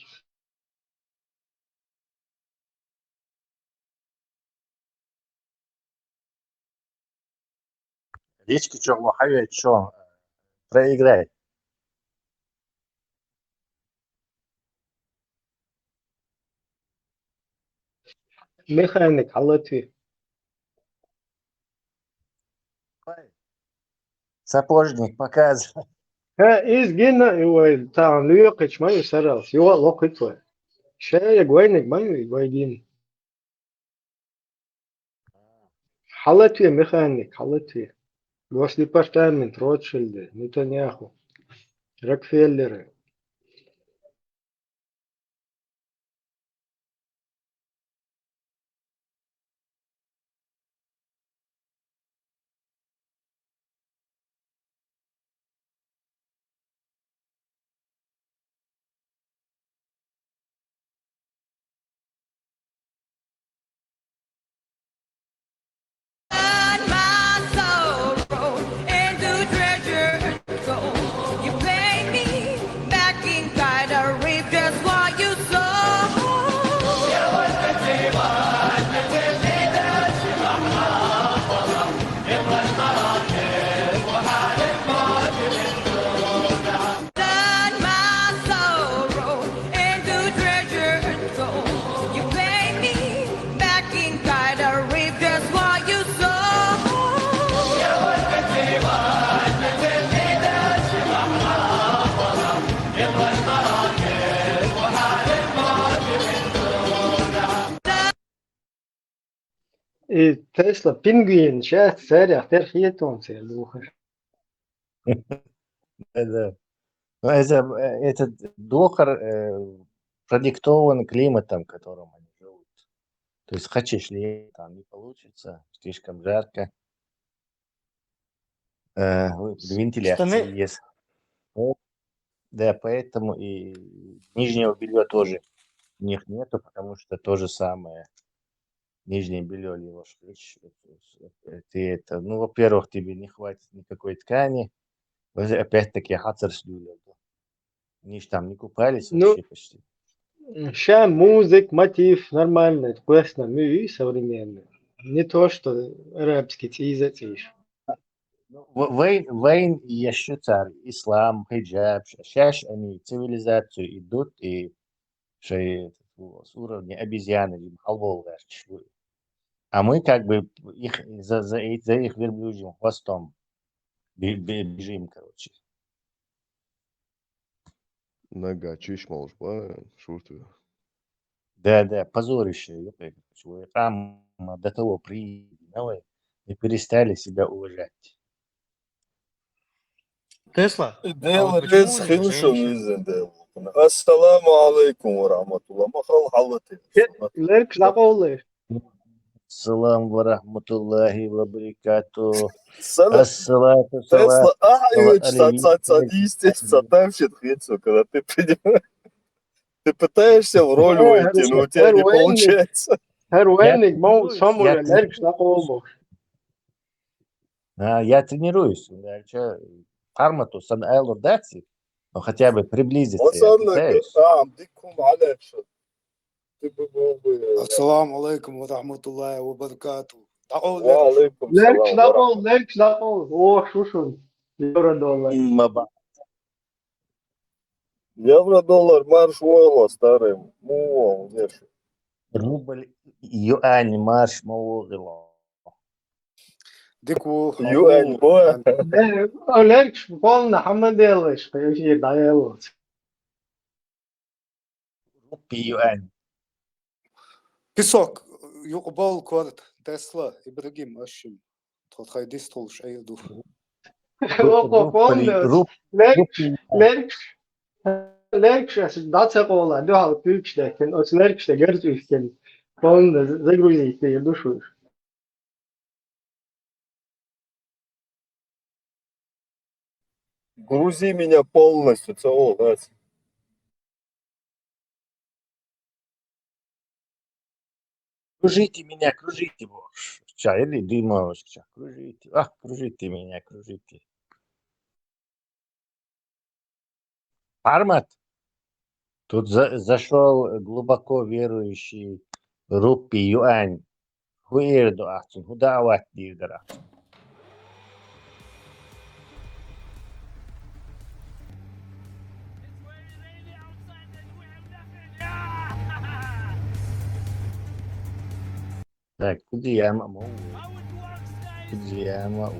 Речки Чорлахове, что проиграет. Механик халатви. Сапожник показывает. Из гена его там льёкач маю саралс. Его локотво. Шея гвайник маю гвайгин. Халатви механик халатви. Госдепартамент Ротшильды, Нетаньяху, Рокфеллеры. Turn my sorrow into treasure gold. You pay me back in kind of reap just what you sow. Turn my sorrow into treasure gold. You pay me back in kind of reap just what you sow. И Тесла пингвин сейчас царя терхиетон целухаш. Да. Но этот дохор продиктован климатом, в котором они живут. То есть хочешь ли, там не получится, слишком жарко. Вентиляции есть. Вот. Да, поэтому и нижнего белья тоже у них нету, потому что то же самое. Нижнее белье льешь. Ты это, ну, во-первых, тебе не хватит никакой ткани. Опять-таки, хацер слюля. Они ж там не купались Ну, вообще почти. ща музык, мотив нормальный, классно, ну и современный. Не то, что арабский цивилизация. Вейн еще царь, ислам, хиджаб. Сейчас они цивилизацию идут и с уровня обезьяны, либо халвол, а мы как бы их за их верблюжьим хвостом бежим, короче. Нога, чиш малыш, ба, шурты. Да, позорище. Там до того приняли и перестали себя уважать. Тесла, а Дел вот почему рез хилшо женщины... визен дел. Ассаламу алейкум ва рахматуллах. Махал халвати. Лерк лапаулы. Салам ва рахматуллахи ва баракату. Салам. Ассалату Тесла, салат естественно, там все хренцо, когда ты принимаешь. Ты пытаешься в роль войти, но у тебя не получается. Хервенник, мол, самуля, лерк лапаулы. Я тренируюсь. Армату сан айлурдаци, но хотя бы приблизиться. Я وصل لك пытаюсь. بدكم على شو السلام عليكم ورحمة الله وبركاته. تعالوا وعليكم Лерк السلام ورحمة лапаулы, лерк лапаулы. О, шушун. Евро-доллар. Евро-доллар марш войла старый. Ну, держи. Рубль, юань, марш, маугило. ديكو يوان بوي. لرك قولنا حمد يلش في دايلو. Рупий, юань. بيسوك يقبل كورت تسلا إبراهيم أشم تخيل ديستول شيء دو Лерк датса кола, да, тючтекен, от леркште гертюскен. Полно загрузите душу. Грузи меня полностью, целого, Гась. Кружите меня, кружите, боже. Или дымовочка, кружите. Кружите меня, кружите. Армат. Тут зашел глубоко верующий Рупий, юань. Хуирду ахтун, худават дивдара. Так, кудияма, кудияма,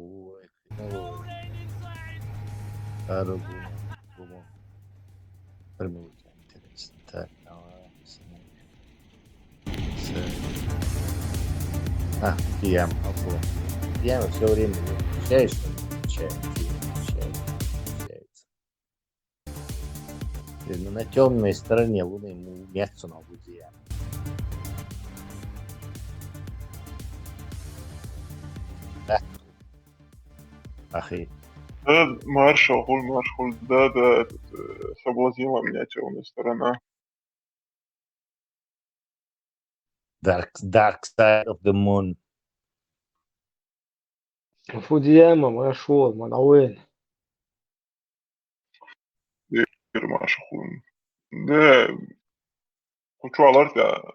интересно. Так, кудияма, кудияма все время включаешь, включается. На темной стороне Луны ему место на кудияма. أخي маршал, да, соблазнила меня темная сторона. Dark side of the moon. Фудияма, маршал, манауэн. Маршал. Да, хочу аларта.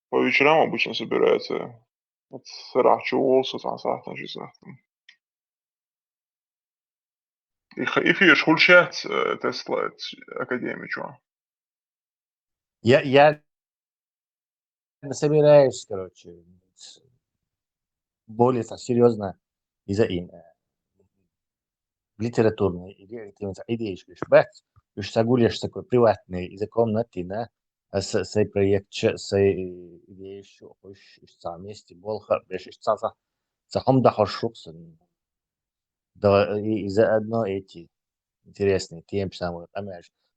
По вечерам обычно собирается. Вот срачу волосы, сансахтан, жизахтан. И фиш хульчат Тесла академию, чё? Я собираюсь, короче, более серьезно из-за литературной идеи, уж загуляешь такой приватный из-за комнаты, да, сей проект, сей идеи, что уж вместе болха, беш захом да хошуксан. Да, и заодно эти интересные темы самые.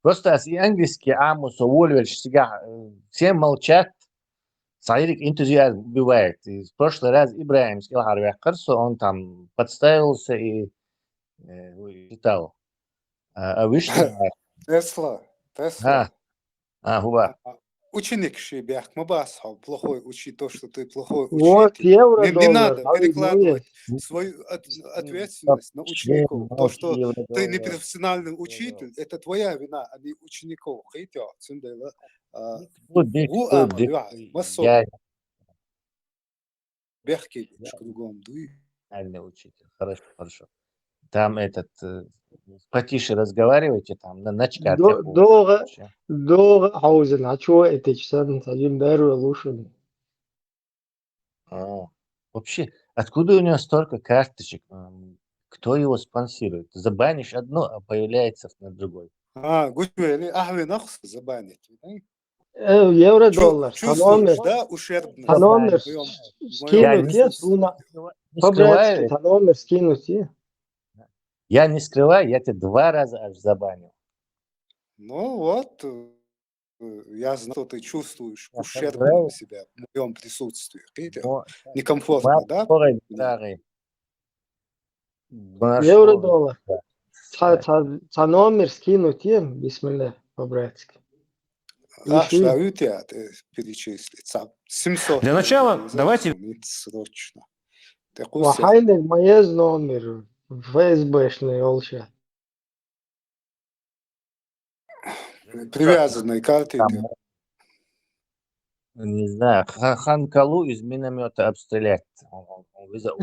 Просто и английский Амус, Уольверч, все молчат. Сайрик энтузиазм убивает. И в прошлый раз Ибраим сказал Харвякарсу, он там подставился и читал. А вы что? Тесла. Хуба. Ученик шибях, мабасхал, плохой учи то, что ты плохой Вот учитель. Не надо перекладывать свою ответственность на учеников. То, что ты не профессиональный учитель, это твоя вина, а не учеников. Хотя, цундела. Бехки кругом дуй. Учитель, хорошо. Там потише разговаривайте, там начкать. Долго хаузен, а чего это часам один беру лушен. Вообще, откуда у него столько карточек? Кто его спонсирует? Забанишь одну, а появляется на другой. Гучмели, ахве нахс забанить. Евро-доллар. Чувствуешь, да, ущербность? Номер скинуть, суна. По-братски, номер скинуть. Я не скрываю, я тебя 2 раза аж забанил. Ну вот, я знаю, что ты чувствуешь ущербным себя в моем присутствии. Видите? Некомфортно, да? Мне? Евро-доллар. Ца номер скинуть им, бисмилля, по-братски. Даю тебя перечислить. 700. Для начала организаций давайте- срочно. Вахайный моез номер. ФСБшный олша. Привязанной картой. Не знаю, Ханкалу из миномета обстрелять. Он вызвал.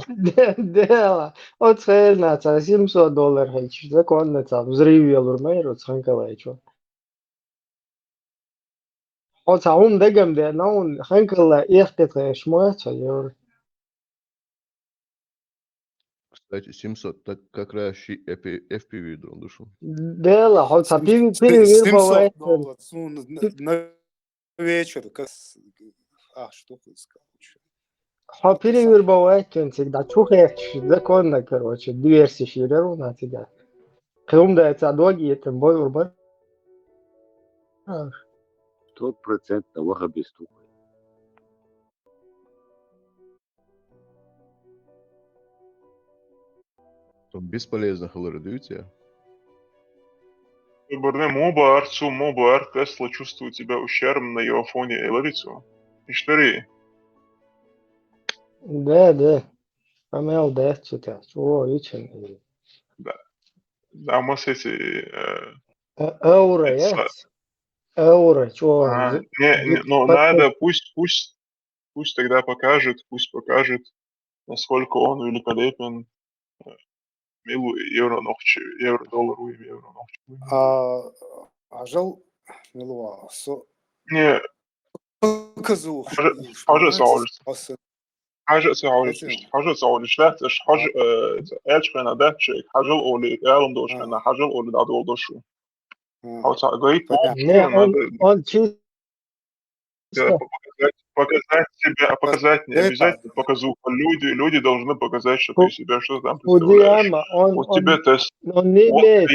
Дела. От цельнаца $700 хеч. Законнаца. Взрыв велурмейр от Ханкалайчо. От саум дегам де наун Ханкала ихтет шмуэца евро. Кстати, 700, так как раз FPV дрон дошел. Дела. От перевир бывает. $700 на вечер. Что ты сказал? Перевир бывает всегда. Чухаешь законно, короче. Диверсии ширеру на тебя. Крум да это адоги, это бой урбан. 100% вахабисту. Бесполезно халыры даете. Выборный моба арцу, моба ар Тесла чувствует себя ущербным на его фоне и ловицу. Иштари. Да. Амел да, что-то. О, очень. Да, мы с эти... Евро, Евро, чё? Ну, надо, пусть тогда покажет, насколько он великолепен. Милу евро ногче, евро доллару и евро ногче. Ажал Милуа. Не, Показу. حاجة صعولش لاتش حاجة элчпена датчик حاجة أولي ялом дошпена حاجة أولي дадол дошу. А говорит, Не, он чисто. показать не обязательно показуху. Люди должны показать, что ты себя что там представляешь. Вот тебе тест. Он не имеет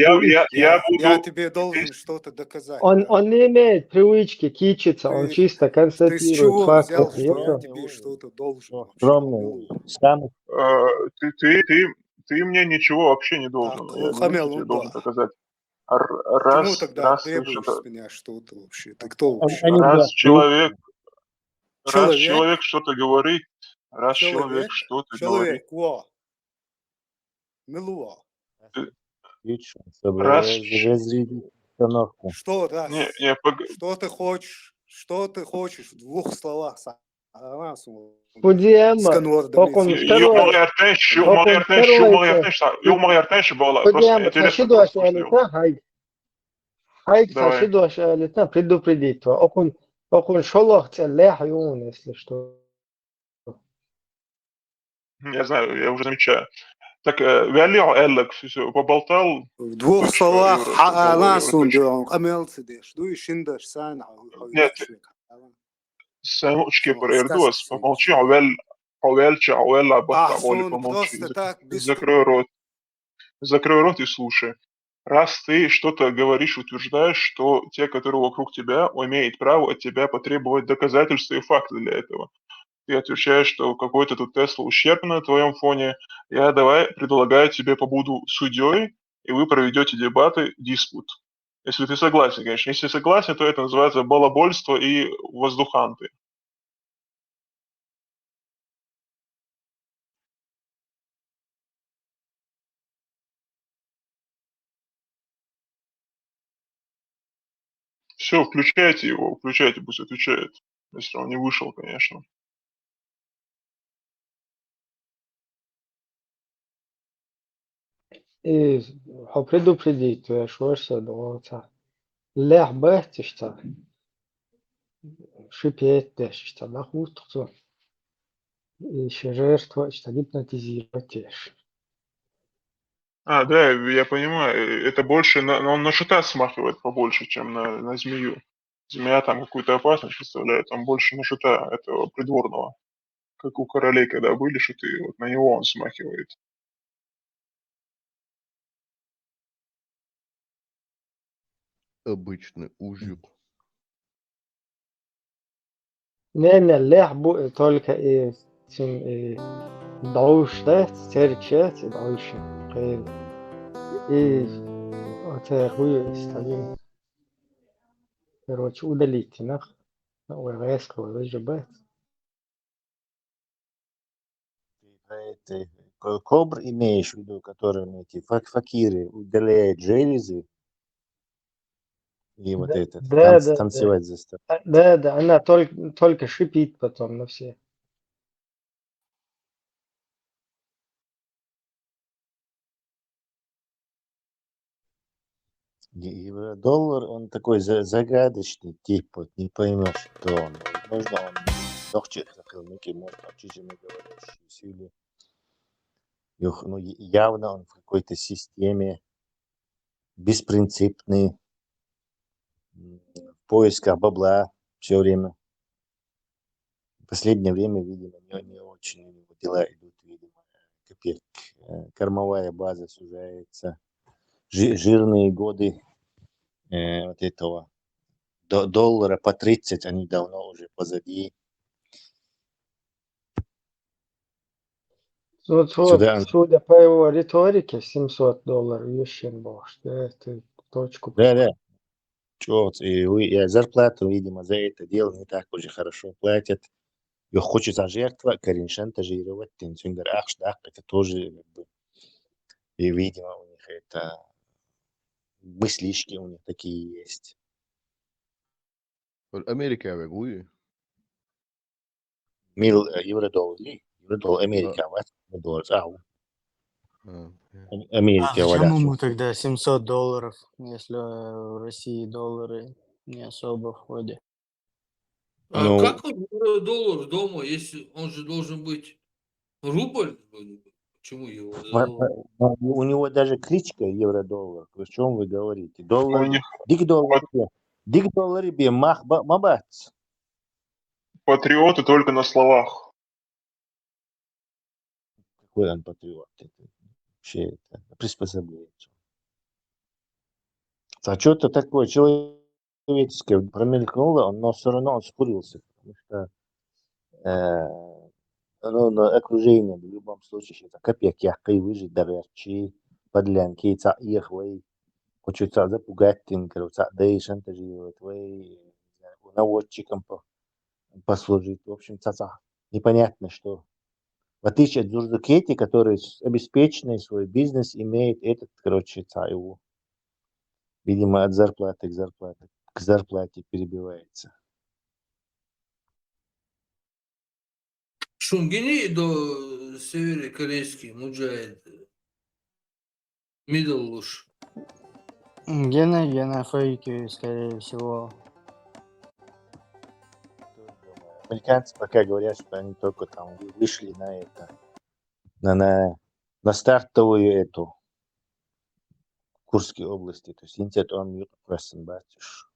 Я тебе должен что-то доказать. Он не имеет привычки кичиться, он чисто Ты с констатирует чего факт. взял, что я тебе что-то должен? Скромный. Скам. Ты мне ничего вообще не должен. Я не тебе должен доказать. Почему тогда требуешь с меня что-то вообще? Ты кто вообще? Раз человек что-то говорит, человек что-то говорит. Милуа. Чтобы Раз- разрядить установку. Что раз? Не, Что ты хочешь в двух словах? Подиема, окон второй. Подиема, хашиду ашалита, хашиду ашалита, предупредить его. Окон шолох целях юн, если что. Я знаю, я уже замечаю. Так, Вялио Эллек поболтал. В двух словах, Нет, Самочки проердос, помолчи, Ауэль, помолчи. Закрой рот и слушай. Раз ты что-то говоришь, утверждаешь, что те, которые вокруг тебя, имеют право от тебя потребовать доказательства и факты для этого. Ты отвечаешь, что какой-то тут Тесла ущерб на твоем фоне. Я предлагаю тебе побуду судьей, и вы проведете дебаты, диспут. Если ты согласен, конечно. Если согласен, то это называется балабольство и воздуханты. Все, включайте его, пусть отвечает. Если он не вышел, конечно. И предупредить, что это лех бэхтишта, шипеть дэшта, нахустцу. И жертва, что гипнотизировать. Да, я понимаю. Это больше, он на шута смахивает побольше, чем на змею. Змея там какую-то опасность представляет, он больше на шута этого придворного. Как у королей, когда были шуты, вот на него он смахивает. обычный ужик. Не, лехбу только и ضعوش ده تركات ضعوش и вот хуй ставим короче удалить нах ورеску выжибать. Ты кобр имеешь в виду, которым эти факиры удаляют железы и вот этот Да, танцевать заставляют. да, она только шипит потом на все. Евро-доллар, он такой загадочный тип, вот не поймешь, кто он. Возможно, он дохчет закрылники, может, очищенный говорящий силе. Ну, явно он в какой-то системе беспринципный, в поисках бабла все время. В последнее время, видимо, не очень у него дела идут, видимо, капец. Кормовая база сужается. Жирные годы вот этого доллара по 30, они давно уже позади. Вот, судя по его риторике, $700 еще больше. Да, ты точку. Да. Черт, и зарплату, видимо, за это дело не так уже хорошо платят. И хочется жертва, корень шантажировать, тенсюндер ахшдак, это тоже, как бы, и, видимо, у них это мыслишки у них такие есть. Америка يا Мил евро-доллар, Америка, доллар, Америка, Зачем вода. ему тогда $700, если в России доллары не особо в ходе? Ну, Как он доллар дома, если он же должен быть рубль? Почему его? у него даже кличка евро-доллар. О чем вы говорите? У Доллар, них дик доллар бе мабац. патриоты только на словах. Какой он патриот? Это вообще это приспособление. А что-то такое человеческое промелькнуло, но все равно он скурился, потому что на окружение в любом случае это копейки, яхкой выжить, доверчи, подлянки, ихвей, хочется запугать, да шантажировать, наводчиком послужить, в общем, непонятно что. В отличие от Дзурдукети, который обеспеченный свой бизнес имеет, этот, его, видимо, от зарплаты к зарплате перебивается. Шунгини до северокорейский муджахид. Миддлуш. Гена фейки, скорее всего. Американцы пока говорят, что они только там вышли на это, на стартовую эту Курской области, то есть интет он батюш.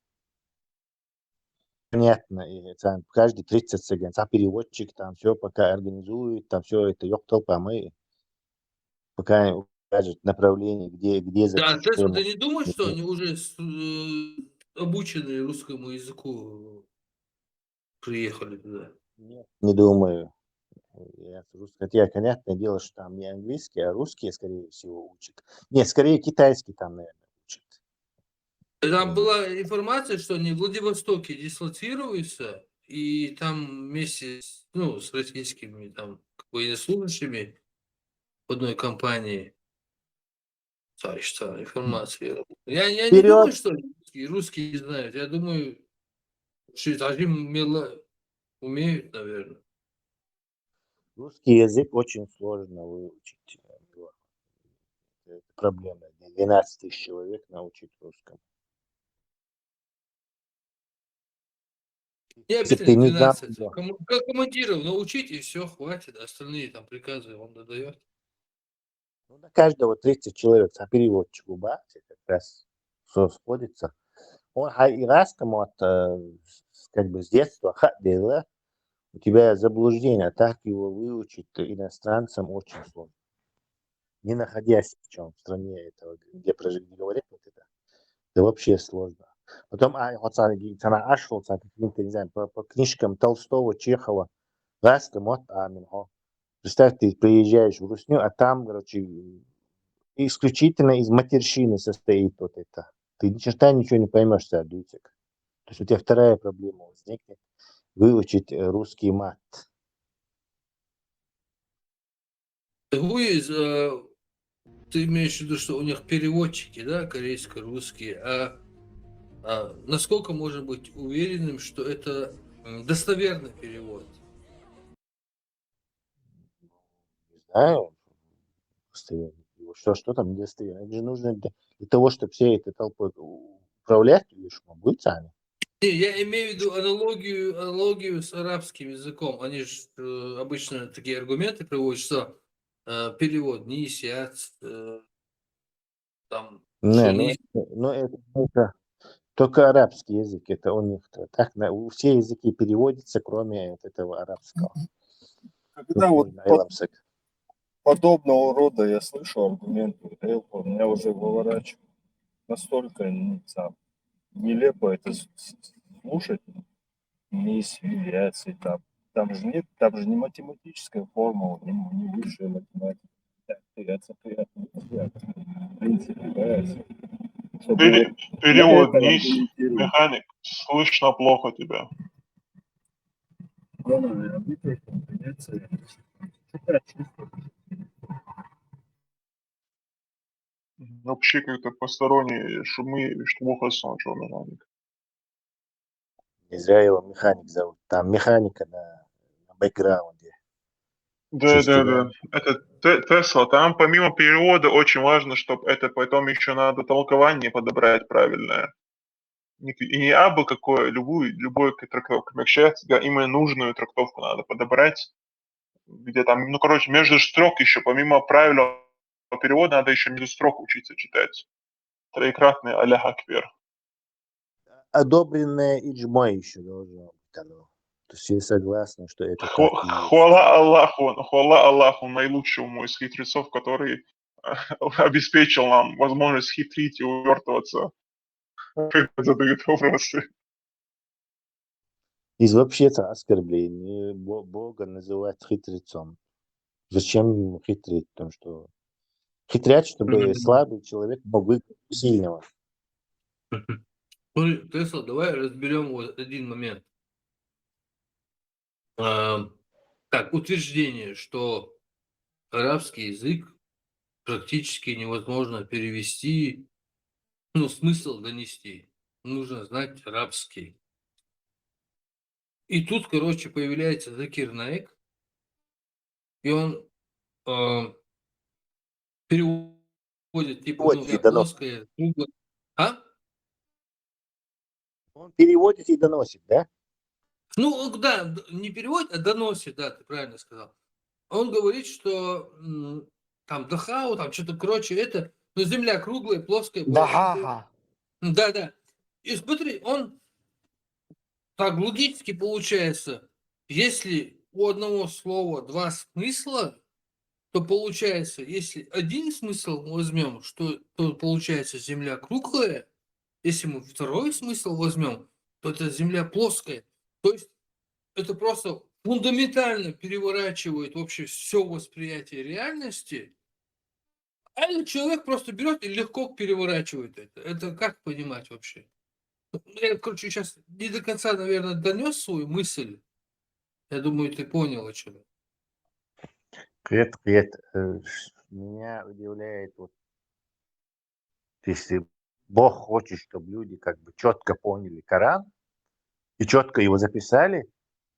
Понятно, и там каждый 30 секунд, переводчик там все пока организует, там все это толпа, мы пока укажет направление, где Да, зачем. ты не думаешь, что они уже обучены русскому языку приехали туда? Не думаю. Хотя, понятное дело, что там не английский, а русские, скорее всего, учат. Нет, скорее китайский там, наверное, учат. Там была информация, что они в Владивостоке дислоцируются, и там вместе с российскими там военнослужащими в одной компании. Информация. Я не думаю, что русские не знают. Я думаю, что Тажим умеют, наверное. Русский язык очень сложно выучить. Это проблема. 12 тысяч человек научить русскому. Не обязательно 12. Как командиров научить, и все, хватит. Остальные там приказы он додает. На каждого 30 человек, а переводчику бацы как раз все сходится. Он хайраскому как бы с детства дело, у тебя заблуждение, так его выучить иностранцам очень сложно. Не находясь в стране этого, где говорят вот это вообще сложно. Потом, нашел каким-то, не знаю, по книжкам Толстого, Чехова, Гаска, вот, представь, ты приезжаешь в Русню, а там, короче, исключительно из матерщины состоит вот это. Ты ни черта ничего не поймешь, Садуцик. То есть у тебя вторая проблема возникнет — выучить русский мат. Другой ты имеешь в виду, что у них переводчики, да, корейско-русские, насколько можно быть уверенным, что это достоверный перевод? Не знаю, достоверно. Что там недостоверно? Это же нужно для того, чтобы всей этой толпой управлять, или что, быть сами. Не, я имею в виду аналогию с арабским языком. Они же обычно такие аргументы приводят, что перевод не сяц, там, что не... Это только арабский язык, это у них так, все языки переводятся, кроме вот этого арабского. Когда вот подобного рода я слышу аргументы, меня уже выворачивает. Настолько нелепо это слушать, не связь, там же не математическая формула, не высшая математика. В принципе, Переводнись, механик, слышно плохо тебя. Вообще как-то посторонние шумы, что плохо слышал механик. Не зря его механик зовут. Там механика на бэкграунде. Да. Это Тесла. Там помимо перевода очень важно, чтобы это потом еще надо толкование подобрать правильное. И не абы какое, любой трактовку общается, да, именно нужную трактовку надо подобрать. Где там, между строк еще, помимо правильного перевода, надо еще между строк учиться читать. Троекратный Аллах Акбер. Одобренное иджмой еще должно быть оно. То есть все согласны, что это так и есть. Хвала Аллаху, наилучшему из хитрецов, который обеспечил нам возможность хитрить и увертываться, когда задают вопросы. Из вообще-то оскорбление Бога называть хитрецом. Зачем ему хитрить? Потому что хитрять, чтобы слабый человек мог выиграть сильного. Тесла, давай разберем вот один момент. Так, утверждение, что арабский язык практически невозможно перевести, смысл донести. Нужно знать арабский. И тут, появляется Закир Наик, и он переводит, типа, плоское, круглое. Он переводит и доносит, да? Да, не переводит, а доносит, да, ты правильно сказал. Он говорит, что там Дахау, там что-то, это, земля круглая, плоская. Да. Да. И смотри, он так логически получается, если у одного слова два смысла, то получается, если один смысл мы возьмем, то получается земля круглая, если мы второй смысл возьмем, то это земля плоская. То есть это просто фундаментально переворачивает вообще все восприятие реальности, а этот человек просто берет и легко переворачивает это. Это как понимать вообще? Я, сейчас не до конца, наверное, донес свою мысль. Я думаю, ты понял, о чем. Привет. Меня удивляет, если Бог хочет, чтобы люди четко поняли Коран и четко его записали,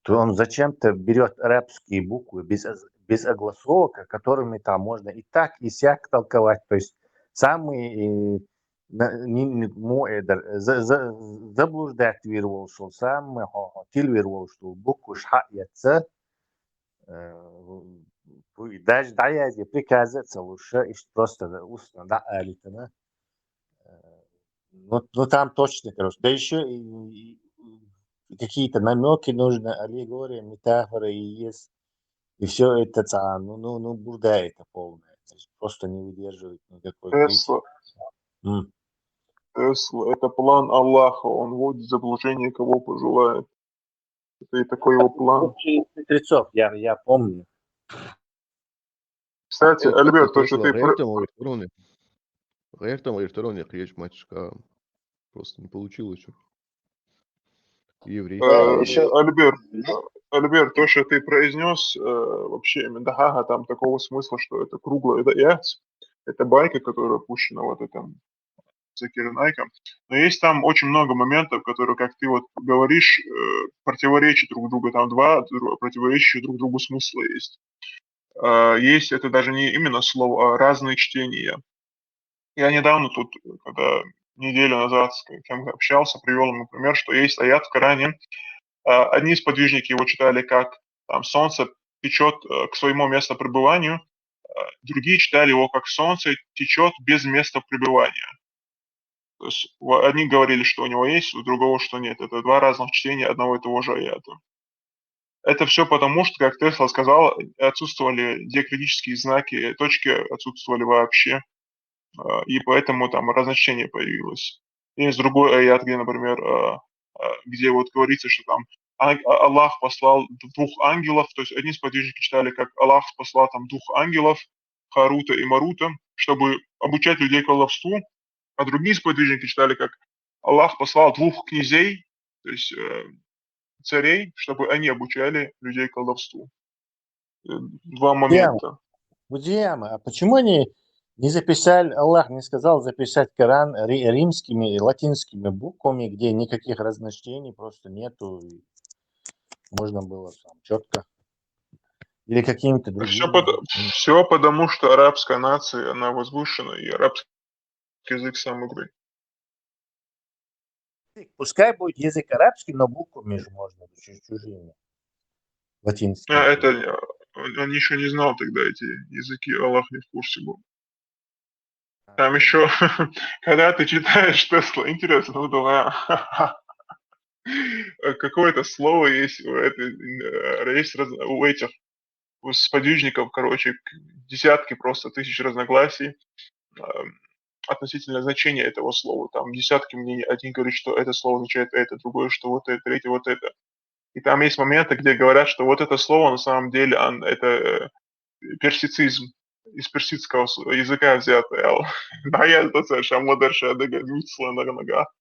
то он зачем-то берет арабские буквы без огласовок, которыми там можно и так, и сяк толковать. То есть самый заблуждать веровал, что самый тил веровал, что буквы шха яца, даже даязи приказывается лучше, и просто устно, да, алитана. Ну там точно, да еще и какие-то намеки нужны, аллегории, метафоры и есть. И все это, бурда это полная. Просто не выдерживает никакой критики. Тесла, это план Аллаха, он вводит в заблуждение, кого пожелает. Это и такой его план. Мудрецов, я помню. Кстати, Альберт, то, что ты... Проектом электронных речь, матушка, просто не получилось. Еврей. Альберт, то, что ты произнес, вообще, Медахага, там такого смысла, что это круглое яйцо. Это байка, которая пущена вот этом Закиренайком. Но есть там очень много моментов, которые, как ты вот говоришь, противоречат друг другу. Там два противоречащих друг другу смысла есть. Есть это даже не именно слово, а разные чтения. Я недавно тут, когда неделю назад с кем-то общался, привел ему пример, что есть аят в Коране. Одни сподвижники его читали как там, солнце течет к своему месту пребыванию, другие читали его как солнце течет без места пребывания. То есть одни говорили, что у него есть, у другого, что нет. Это два разных чтения одного и того же аята. Это все потому, что, как Тесла сказал, отсутствовали диакритические знаки, точки отсутствовали вообще. И поэтому там разночтение появилось. Есть другой аят, где, например, где вот говорится, что там Аллах послал двух ангелов, то есть одни сподвижники читали, как Аллах послал там двух ангелов, Харута и Марута, чтобы обучать людей колдовству, а другие сподвижники читали, как Аллах послал двух князей, то есть царей, чтобы они обучали людей колдовству. Два момента. Будиама, а почему они не записали, Аллах не сказал записать Коран римскими и латинскими буквами, где никаких разночтений просто нету, и можно было там четко, или какими-то другими. Все потому, что арабская нация, она возвышена, и арабский язык самый главный. Пускай будет язык арабский, но буквами же можно, чужими. Латинскими. Это он еще не знал тогда эти языки, Аллах не в курсе был. Там еще, когда ты читаешь Тесла, интересно, ну давай, какое-то слово есть у этих у сподвижников, короче, десятки просто тысяч разногласий относительно значения этого слова. Там десятки мнений. Один говорит, что это слово означает это, другое, что вот это, третье, вот это. И там есть моменты, где говорят, что вот это слово на самом деле это персицизм, из персидского языка взятый. Да, я это совершенно модерша догадываюсь на ногах.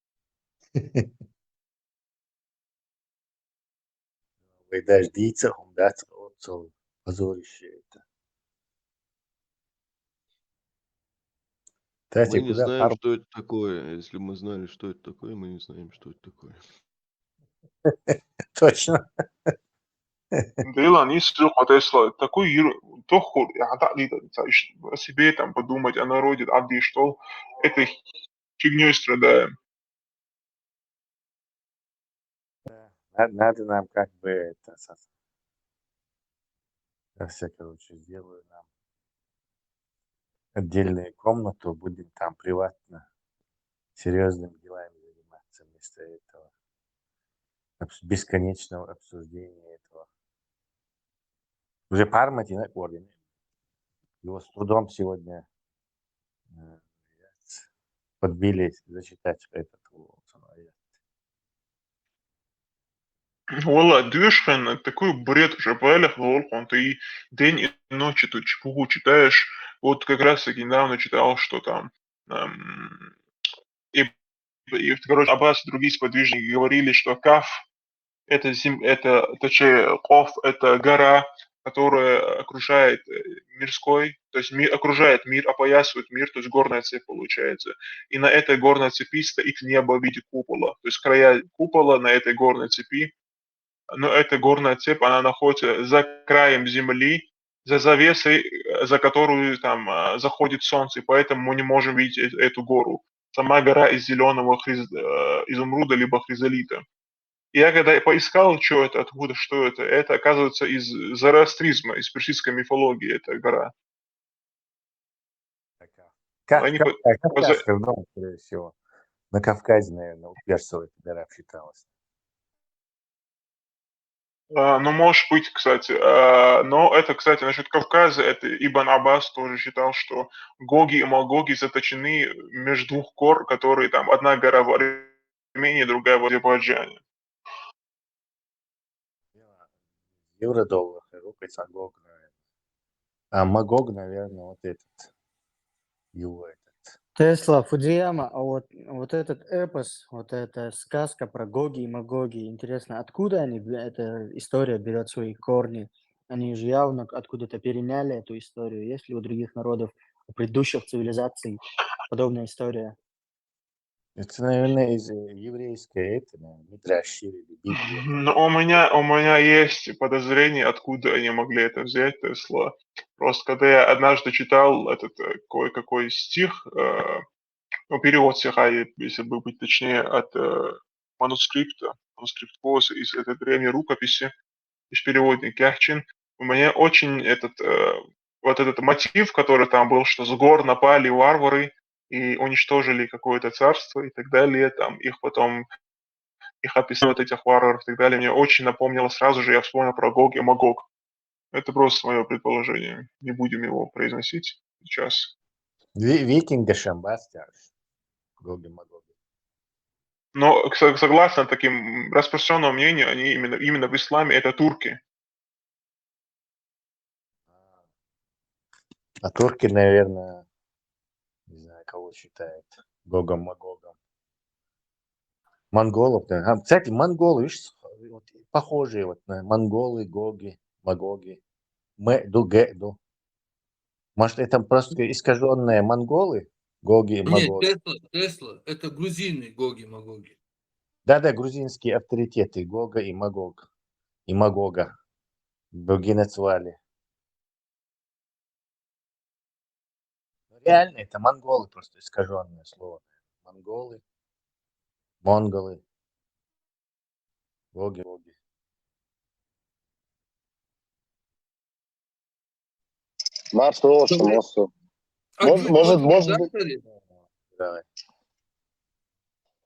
Вы дождите, умдать отцов, позорище это. Мы не знаем, что это такое. Если мы знали, что это такое, мы не знаем, что это такое. Точно. Дейлан, если Тесла такой тохур, о себе там подумать, о народе, что этой фигней страдаем. Надо нам как бы это, я все, короче, сделаю нам отдельную комнату, будем там приватно серьезными делами заниматься вместо этого бесконечного обсуждения этого. Уже Пармати на корне. Его с трудом сегодня подбили зачитать этот аят. Вала, Дюшхан, такой бред уже, Палях, Волхон, ты день и ночь эту чепуху читаешь. Вот как раз таки недавно читал, что там короче, Аббас и другие сподвижники говорили, что Каф точнее, Ков это гора, которая окружает мирской, то есть окружает мир, опоясывает мир, то есть горная цепь получается. И на этой горной цепи стоит небо в виде купола. То есть края купола на этой горной цепи. Но эта горная цепь, она находится за краем земли, за завесой, за которую там заходит солнце, и поэтому мы не можем видеть эту гору. Сама гора из зеленого изумруда либо хризолита. Я когда поискал, что это, откуда, что это оказывается из зороастризма, из персидской мифологии эта гора. Кавказская, ну, скорее всего. На Кавказе, наверное, у персов эта гора считалась. Ну, может быть, кстати. Но это, кстати, насчет Кавказа, это Ибн Аббас тоже считал, что Гоги и Магоги заточены между двух гор, которые там, одна гора в Армении, другая в Азербайджане. Евро-доллар, рукой Гог, наверное. А Магог, наверное, вот этот. Его этот. Тесла, Фудзияма, а вот этот эпос, вот эта сказка про Гоги и Магоги, интересно, откуда эта история берет свои корни? Они же явно откуда-то переняли эту историю. Есть ли у других народов, у предыдущих цивилизаций подобная история? Это, наверное, из еврейской, это, Мидраш или Библия. Ну, у меня есть подозрение, откуда они могли это взять, Тесла. Просто когда я однажды читал этот кое-какой стих, ну, перевод стиха, если бы быть точнее, от манускрипта Поз из этой древней рукописи, из переводника Кяхчин, у меня очень вот этот мотив, который там был, что с гор напали варвары и уничтожили какое-то царство и так далее, там их описание вот этих варваров и так далее, мне очень напомнило сразу же, я вспомнил про Гог и Магог. Это просто мое предположение. Не будем его произносить сейчас. Викинга Шамбастяш. Гоги Магоги. Но согласно таким распространенному мнению, они именно в исламе это турки. А турки, наверное, не знаю, кого считают Гогом Магогом. Монголов, да. Кстати, монголы, видишь, вот, похожие вот на монголы, Гоги, Магоги. Дугеду. Может, это просто искаженные монголы, Гоги и Нет, Магоги? Тесла, это грузины Гоги Магоги. Да, грузинские авторитеты Гога и Магог. И Магога. Боги назвали. Реально, это монголы, просто искаженное слово. Монголы, монголы, Гоги. Марш лучше, Мосу. А Может быть, Давай.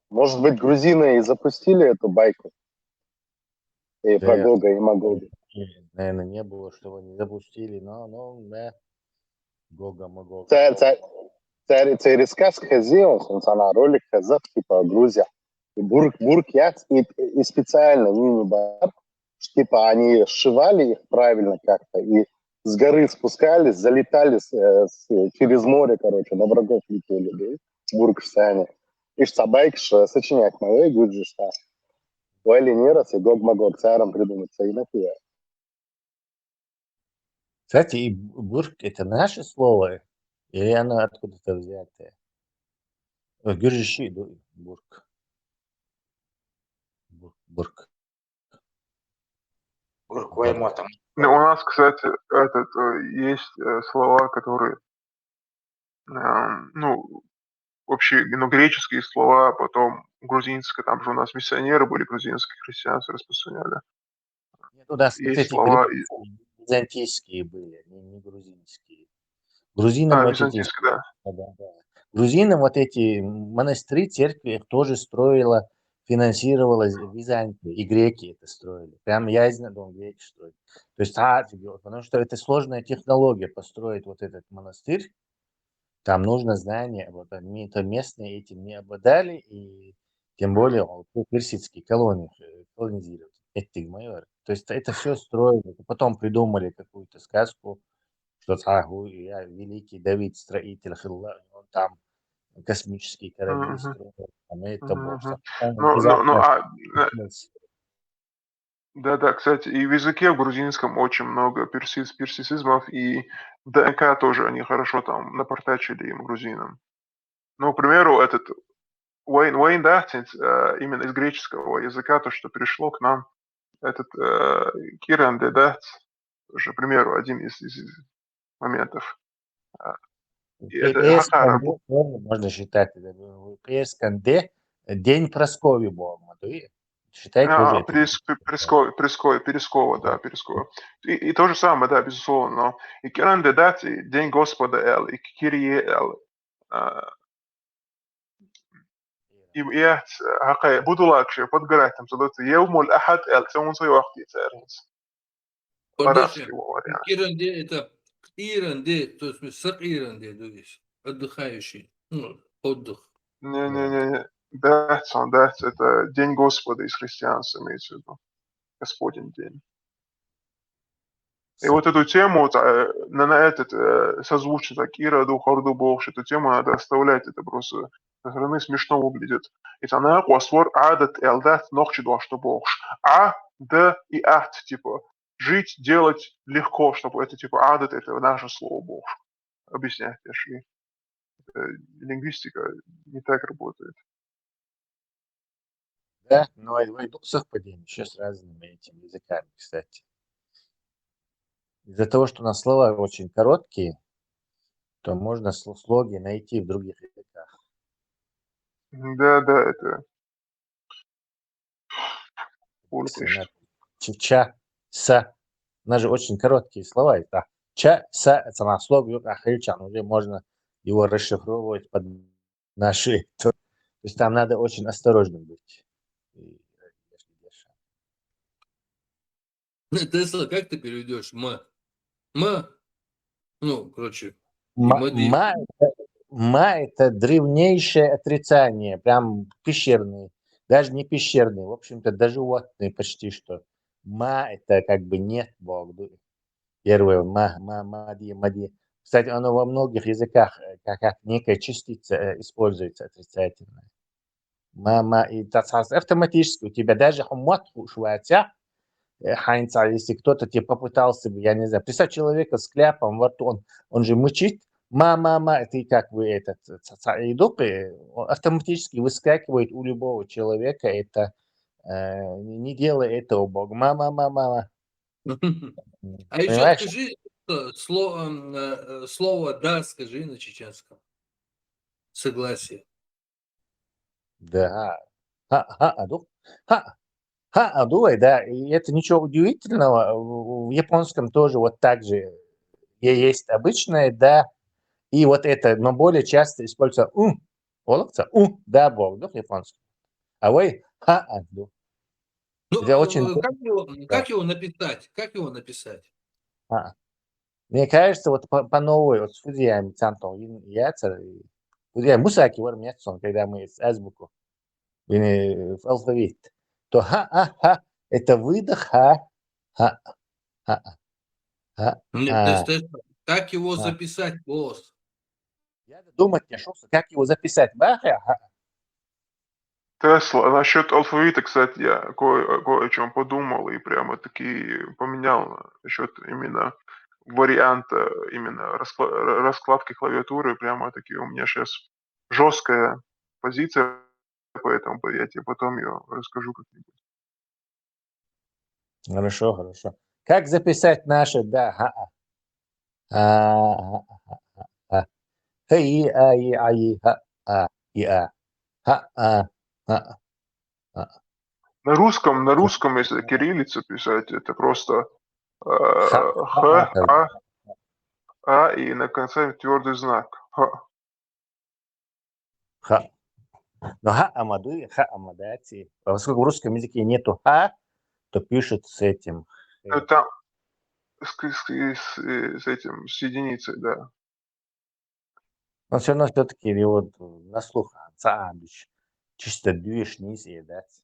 может быть, грузины и запустили эту байку? И про Да, Гога и Магога. наверное, не было, что они запустили, но да. Гога Магога. Цей рассказ Хазион, он ролик Хазат, типа Грузия. И Бурк Яц, и специально мини-бар, типа они сшивали их правильно как-то, и с горы спускались, залетали через море, короче, на врагов летели, да, Бурк в Сане. И собаки сочинять мои, говорит, что Уэли Нерас и Гог Магог царом придуматься и напия. Кстати, и бурк это наше слово, или оно откуда-то взятое? Гюржиши, бурк. Бурк. Ну, у нас, кстати, есть слова, которые, ну, вообще, ну, греческие слова, потом грузинские, там же у нас миссионеры были грузинские, христианство распространяли. Нет, у нас вот Есть эти слова... византийские были, не грузинские. Грузинам вот эти... византийские, да. Да. Грузинам вот эти монастыри, церкви их тоже финансировала Византия, и греки это строили. Прям я знаю, греки строили. То есть, потому что это сложная технология построить вот этот монастырь. Там нужно знание, вот они это местные этим не обладали, и тем более персидские колонии колонизировать. То есть это все строили, потом придумали какую-то сказку, что я великий Давид, строитель Хилла, он там космические корабли строил, это бог. Да, кстати, и в языке в грузинском очень много персицизмов, и в ДНК тоже они хорошо там напортачили им, грузинам. Ну, к примеру, этот Уэйн Дахтинс, именно из греческого языка, то, что пришло к нам, этот Киран де Дахтс, тоже, к примеру, один из моментов. И это Хакара. Можно считать, Сканде, день Прасковьи Бога. Считай тоже это. Перескова, да, Перескова. И то же самое, да, безусловно. Но и Киран де Дахтс, и День Господа Эл, и Кирие Эл. يبقى هقا بدولاك شيء подгорать там تدوت يوم الأحد التون سوي وقت يتعرف Подожди, Парашки вариант. Иранде это Иранде, то есть с Иранде, то есть отдыхающий, ну, отдых. Не-не-не, Датс, это День Господа из христианства имеется в виду. Господень день. И вот эту тему, вот, на этот созвучно так Ираду, Харду Богш, эту тему надо оставлять, это просто со стороны смешно выглядит. И она косвор адат элдат нохчи что Богш. Да и ат, типа, жить, делать легко, чтобы это типа адат, это наше слово Богш. Объяснять, если лингвистика не так работает. Да, но идут совпадения еще с разными этими языками, кстати. Из-за того, что у нас слова очень короткие, то можно слоги найти в других языках. Да, это пользуешься. Ча, са. У нас же очень короткие слова. Это ча, са, это на слог, уже можно его расшифровывать под наши. То есть там надо очень осторожным быть. Тесла, как ты переведешь? Ну, короче. Ма это древнейшее отрицание, прям пещерные. Даже не пещерные, в общем-то, даже животные почти что. Ма это как бы нет Бог. Первое мади. Кстати, оно во многих языках как некая частица используется отрицательная. И автоматически у тебя даже хумат шватя, Хайнца, если кто-то тебе попытался бы, я не знаю, представь человека с кляпом во рту, он же мычит, мама, это как бы этот автоматически выскакивает у любого человека, это не делай этого Бог, мама. А еще скажи слово «да», скажи на чеченском. Согласие. Да. Адуай, да, и это ничего удивительного. В японском тоже вот так же есть обычное «да», и вот это, но более часто используется да, Бог, да, в японском. А вы аду. Ну, Это очень... как его написать? Как его написать? Мне кажется, вот по новой, вот с Фудзиями Цантон, Фудзиями Мусаки, когда мы с азбуку, в алфавит, то это выдох, Как его записать, босс? Я думать не шел, как его записать. Тесла, насчет алфавита, кстати, я кое о чем подумал и прямо таки поменял насчет именно варианта, именно раскладки клавиатуры, прямо таки у меня сейчас жесткая позиция, поэтому я тебе потом ее расскажу как-нибудь. Хорошо. Как записать наше «да»? На русском, если кириллицу писать, это просто и на конце твердый знак. Но амадати. Поскольку в русском языке нету то пишут с этим. Там с этим, с единицей, да. Но все равно все-таки вот на слух чисто движ не съедать.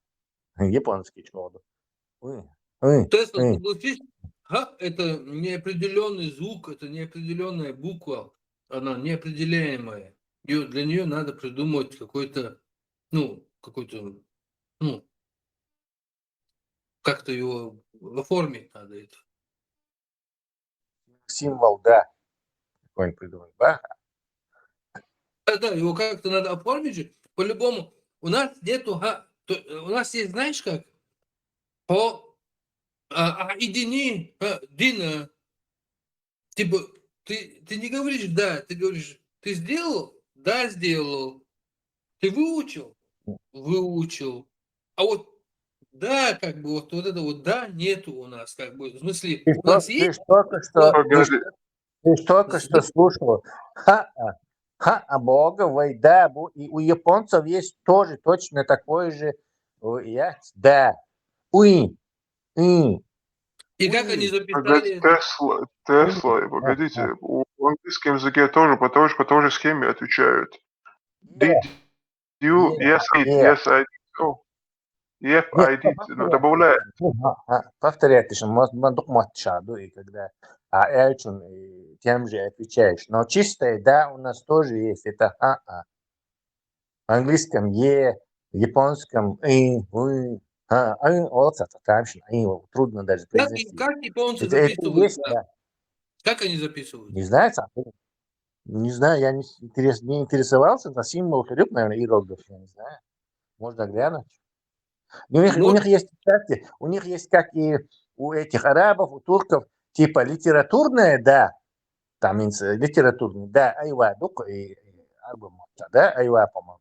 Японский чёрт. Тесла, это неопределенный звук, это неопределенная буква, она неопределяемая. Для нее надо придумать какой-то, как-то его оформить надо это. Символ, да. Какой-нибудь придумать. Да, его как-то надо оформить же. По-любому. У нас нету у нас есть, знаешь как? Едини, Дина. Типа, ты не говоришь «да», ты говоришь «ты сделал?» «Да, сделал». «Ты выучил?» «Выучил». А вот «да», как бы, вот это вот «да» нету у нас, как бы, в смысле, у нас есть... Ты только что слушал Бога, вай да, и у японцев есть тоже точно такой же да. Уи, и, И как они уи, Погодите, записали это? Тесла, погодите, в английском языке тоже по той же схеме отвечают. Did you, yes, it, yes, I did, oh, yep, Нет, I did, ну, добавляет. повторяет, что можно и когда Эльчун тем же отвечаешь. Но чистое да у нас тоже есть, это В английском в японском уи, трудно даже произнести. Как японцы Это записывают, есть, да? да. Как они записывают? Не знаю, не знаю, я не интересовался, на символ ходил, наверное, иероглиф, я не знаю. Можно глянуть. У них есть, кстати, у них есть, как и у этих арабов, у турков, типа литературное, да, там литературный, да, айва, и да, айва, по-моему.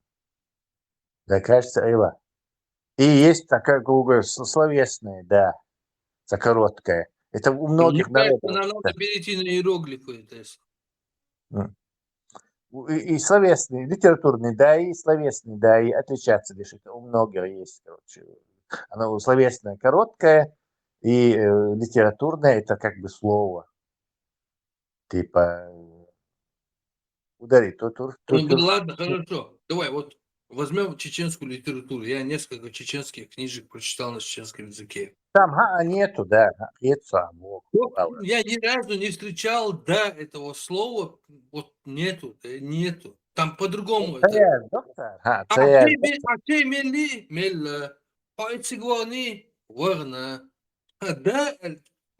Да, кажется, айва. И есть такая словесная, да, за короткое. Это у Мне многих кажется, народов. нам надо перейти на иероглифы, Тесла. И словесный, литературный, да, и словесный, да, и отличаться лишь. Это у многих есть, короче. Оно словесное короткое, и литературное это как бы слово. Типа ударить. Ладно, хорошо. Давай, вот возьмем чеченскую литературу. Я несколько чеченских книжек прочитал на чеченском языке. Там нету, да, нету. Я ни разу не встречал да этого слова. Вот нету. Там по-другому. Мелла. Пайцигвани. Варна. Да,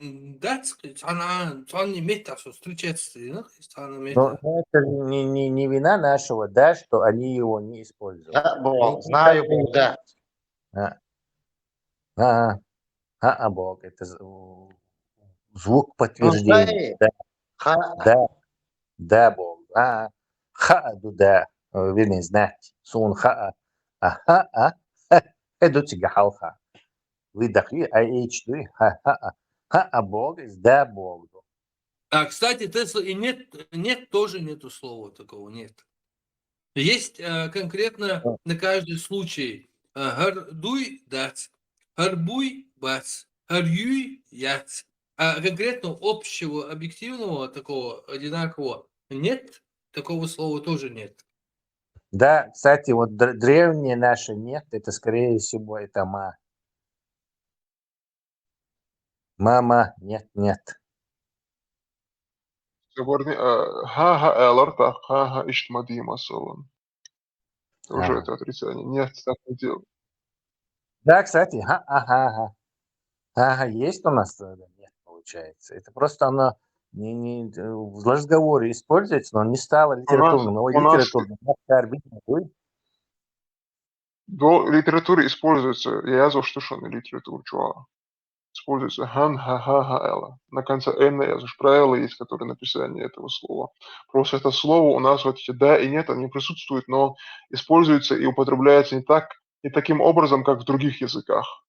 он не имеет встречаться. Но это не вина нашего, да, что они его не используют. Бог, знаю, да. Бог, это звук подтверждения. Да, Бог. Да, вернее, знать. Сун это тигахалха. Выдохли, Бог, да, Бог. Кстати, Тесла, и нет, тоже нету слова такого, нет. Есть конкретно на каждый случай дуй дац, буй бац, юй яц. А конкретно общего, объективного, такого одинакового нет, такого слова тоже нет. Да, кстати, вот древние наши нет, это скорее всего это мама, нет. Ха-ха, иштмади масолан. Тоже это отрицание. Нет, так не делай. Да, кстати, есть у нас, нет, получается. Это просто оно не в разговоре используется, но не стало литературным. До литературы используется, я что литературу, чувак. Используется ха-ха-ха-эла. На конце «н» я правила есть, которые написание этого слова. Просто это слово у нас вот эти «да» и «нет», они присутствуют, но используется и употребляется не таким образом, как в других языках.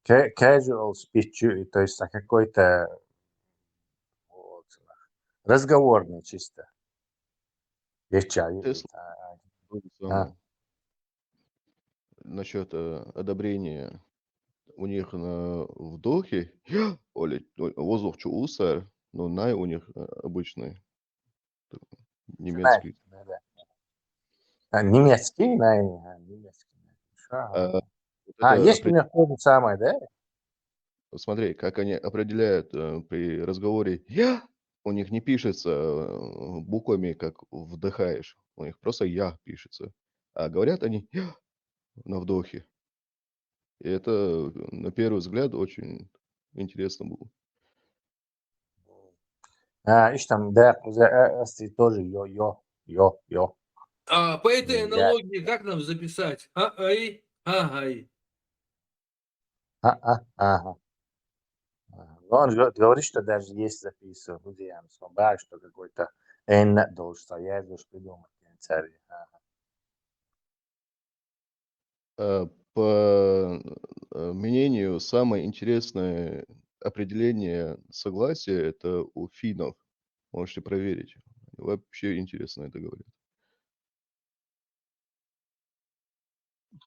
Casual speech, то есть какой-то разговорный чисто. Насчет одобрения. У них на вдохе воздух чувствуется, но най у них обычный немецкий. Немецкий, немецкий. Есть у них то же самое, да? Смотри, как они определяют при разговоре у них не пишется буквами, как вдыхаешь. У них просто «я» пишется. А говорят они на вдохе. И это, на первый взгляд, очень интересно было. Ишь там, да, тоже йо. По этой аналогии, как нам записать? Ай. Но он говорит, что даже есть записываю, что какой-то N должен стоять, должен придумать. По мнению, самое интересное определение согласия – это у финнов. Можете проверить. Вообще интересно это говорят.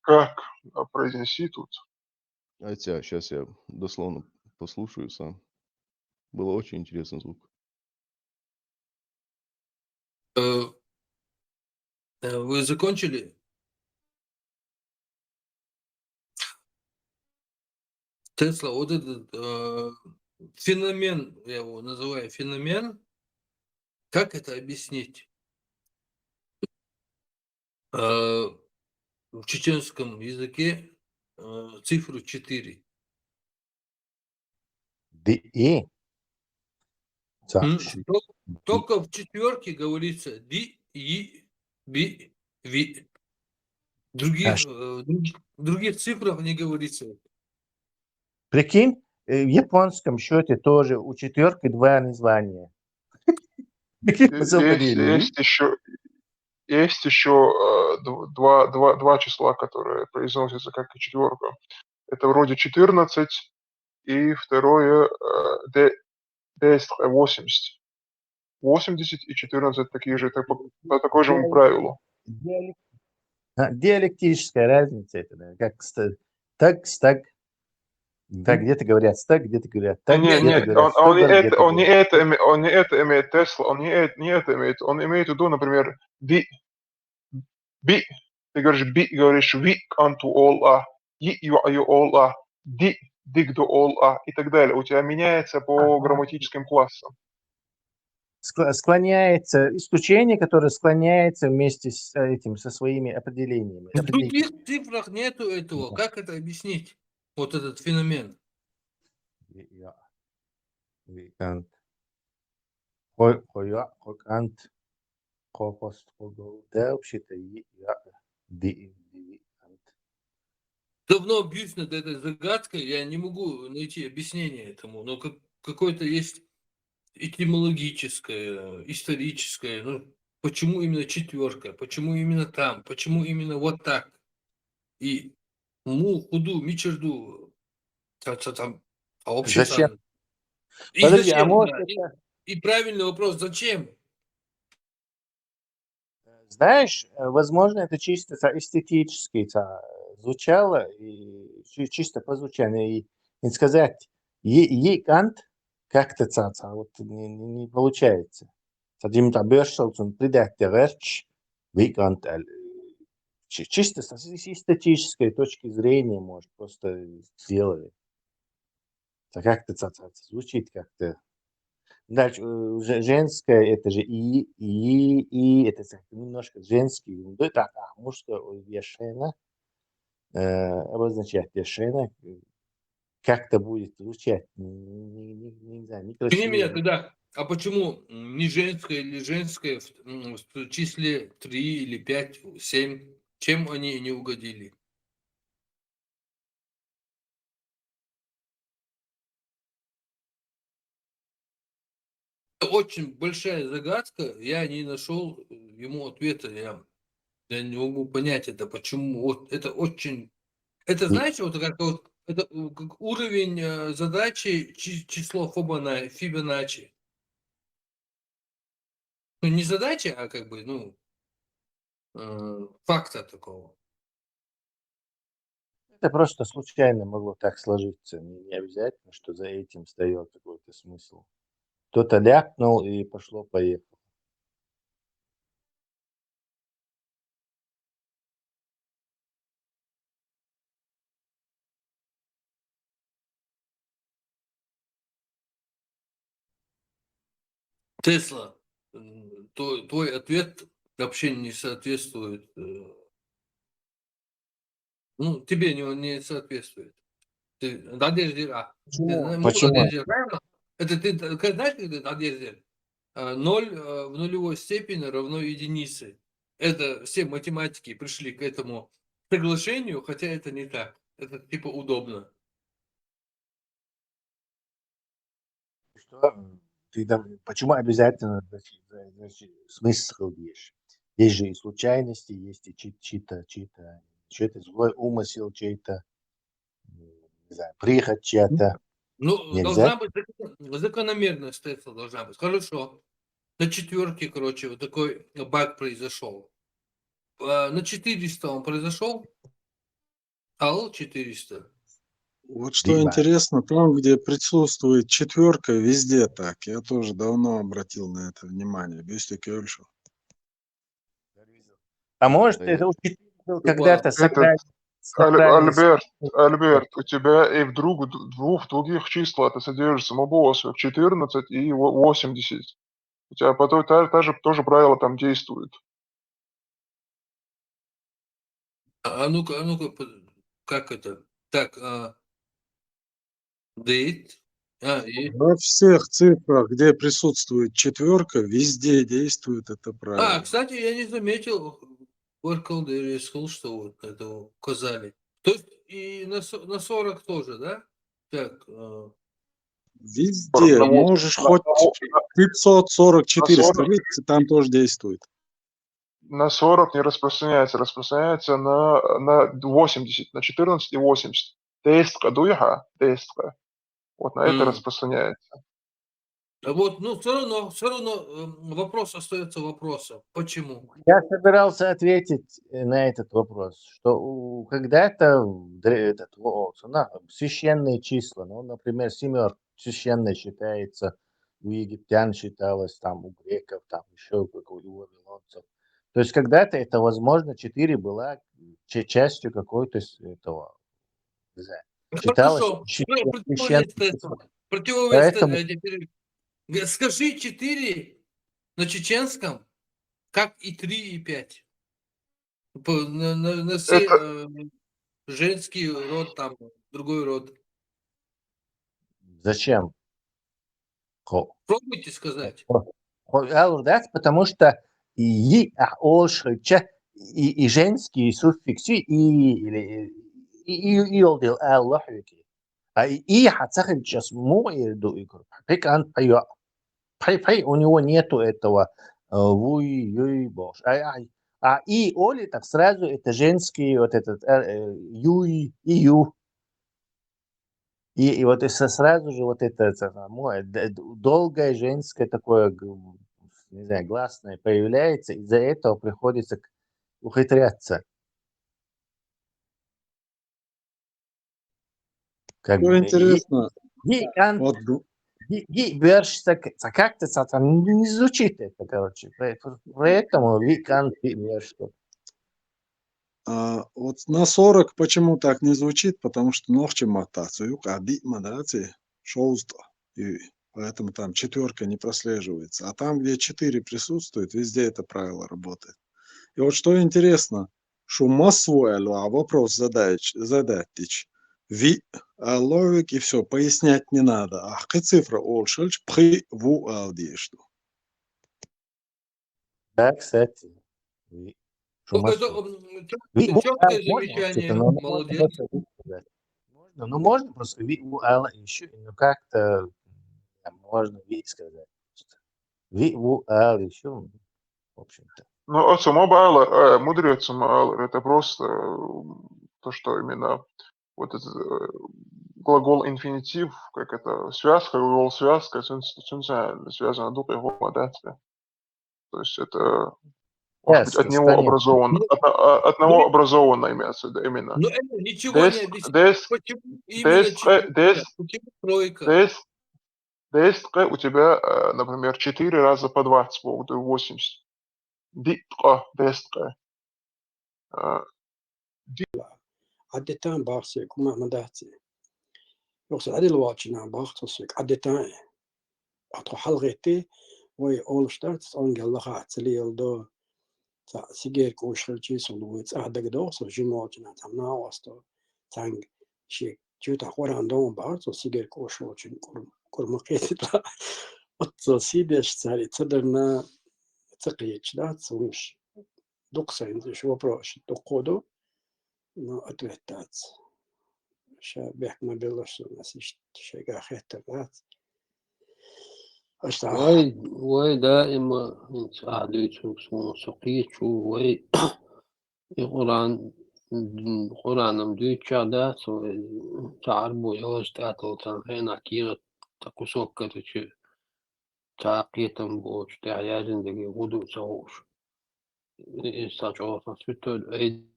Как? Произнеси тут. Хотя, сейчас я дословно послушаю сам. Было очень интересный звук. Вы закончили? Тесла, вот этот феномен, я его называю феномен, как это объяснить? В чеченском языке цифру 4. Ди. Только в четверке говорится ди, и, би, ви. Других цифрах не говорится. Прикинь, в японском счете тоже у четверки два названия. Есть еще два числа, которые произносятся как и четверка. Это вроде 14 и второе 80. 80 и 14 такие же, по такому же правилу. Диалектическая разница это, да, как так, стак. Так, где-то говорят стак, где-то говорят так, Нет, где-то говорят он не это имеет Тесла, он не это имеет, он имеет в виду, например, би, ты говоришь ви анту ол а, и ю ол а, ди дигду ол а и так далее. У тебя меняется по грамматическим классам. Склоняется, исключение, которое склоняется вместе с этим, со своими определениями. В других цифрах нету этого. Как это объяснить? Вот этот феномен. Давно бьюсь над этой загадкой, я не могу найти объяснение этому, но какое-то есть этимологическое, историческое. Ну, почему именно четверка? Почему именно там? Почему именно вот так? И худу, мичерду, там, а вообще Зачем? там. И Подожди, зачем? может Да? это... И правильный вопрос, зачем? Знаешь, возможно, это чисто эстетически звучало, и чисто по звучанию. И сказать «екант» как-то вот не получается. Садим там бёршелцун придать речь «викант». Чисто с эстетической точки зрения, может, просто сделали. Это как-то звучит как-то. Дальше, женское, это же и это немножко женский, это мужское вешено, обозначать вешено, как-то будет звучать, не знаю, Извини меня некрасиво. тогда, а почему не женское или женское в числе 3 или 5, 7? Чем они не угодили? Это очень большая загадка, я не нашел ему ответа, я не могу понять это, почему. Вот это очень... Это, знаете, вот как вот это как уровень задачи число Фибоначчи. Ну, не задача, а как бы, ну, факта такого. Это просто случайно могло так сложиться, не обязательно, что за этим стоял какой-то смысл. Кто-то ляпнул и пошло-поехало. Тесла, твой ответ вообще не соответствует. Ну, тебе не соответствует. Надежда, Почему? правильно? Это ты знаешь, как это Надежда? 0 в нулевой степени равно единице. Это все математики пришли к этому соглашению, хотя это не так. Это типа удобно. Что? Почему обязательно смысл есть? Есть же и случайности, есть и чьи-то, злой умысел, чей-то, не знаю, прихоть чья-то. Ну, должна быть закономерность Тесла должна быть. Хорошо. На 4, короче, вот такой баг произошел. На 400 он произошел. Алл 400. Вот что интересно, там, где присутствует четверка, везде так. Я тоже давно обратил на это внимание. Бюсти Кёльшу. А может, Да, это у 4 был когда-то Этот, сакральный Альберт, у тебя и в двух других числах это содержится мобосов 14 и 80. У тебя потом та же тоже правило там действует. А ну-ка, как это? Так, date. И... Во всех цифрах, где присутствует четверка, везде действует это правило. Кстати, я не заметил, Oracle School, что вот это указали. То есть и на 40 тоже, да? Так, Везде. Можешь хоть 540, 400 лет, там тоже действует. На 40 не распространяется, распространяется на 80, на 14 и 80. Тестка дуяха, тестка. Вот на это распространяется. Вот, ну, все равно вопрос остается вопросом. Почему? Я собирался ответить на этот вопрос, что когда-то священные числа, ну, например, 7 священной считается, у египтян считалось, там, у греков, там, еще у вавилонцев. То есть когда-то это, возможно, 4 была частью какой-то этого, не знаю, считалось Хорошо. священным. Противовес Поэтому теперь. Скажи 4 на чеченском, как и 3, и 5. На все женский род, там, другой род. зачем? Пробуйте сказать. Потому что и женские суффиксы и олдил аллахики. А и хацахин сейчас мой пекан пай у него нету этого бош. А и оли так сразу это женский вот этот юй и ю. И вот сразу же вот это долгое женское такое, не знаю, гласное появляется, из-за этого приходится ухитряться. Как Что интересно, вот как-то не звучит это, короче. Поэтому вот на 40 почему так не звучит, потому что ногче мотацию, шоусто. И поэтому там четверка не прослеживается. А там, где 4 присутствует, везде это правило работает. И вот что интересно, что массовую, а вопрос задать, ви ловик и все, пояснять не надо. А какая цифра олшельч при ву алдешту. Да, кстати. Четкое замечание, молодец. Ну, можно просто еще, ну, как-то можно сказать. Еще, в общем-то. Ну, отсумабайла, мудрецумайла, это просто то, что именно вот этот глагол инфинитив, как это связка, глагол связка, связана дух его модация. То есть это может быть от него образовано, от него образовано имеется в виду именно. Но это ничего не объясняет. Почему именно 4? Почему тройка? Дестка у тебя, например, 4 раза по 20 будет 80. Дестка. عدتان بارسي كما مداتي يوصل عدل واجنا بارتوسيك عدتان أتو حلقتي وي أولشتات أنجلخات ليلدو تا سيجير كوشلجي سولويت أهدك دوسو جيموجنا تمنا وستو تانج شي جوتا قران دون بارتو سيجير كوشلجي كرمقيت أتو سيدش تاري تدرنا تقيتش دات سومش دوكسين شو بروش دوكودو но ответать. Шабех мобилош у нас есть шага хеттат. وي دائما عاديتهم سقيت وي القرآن مدويت شعدا تعربوا يوز تاتو تنهينا كيرا تكوسوك كتوشي تعقيتم بوش تعيازن دقي غدو سووش إستاج أوصل ستة عيد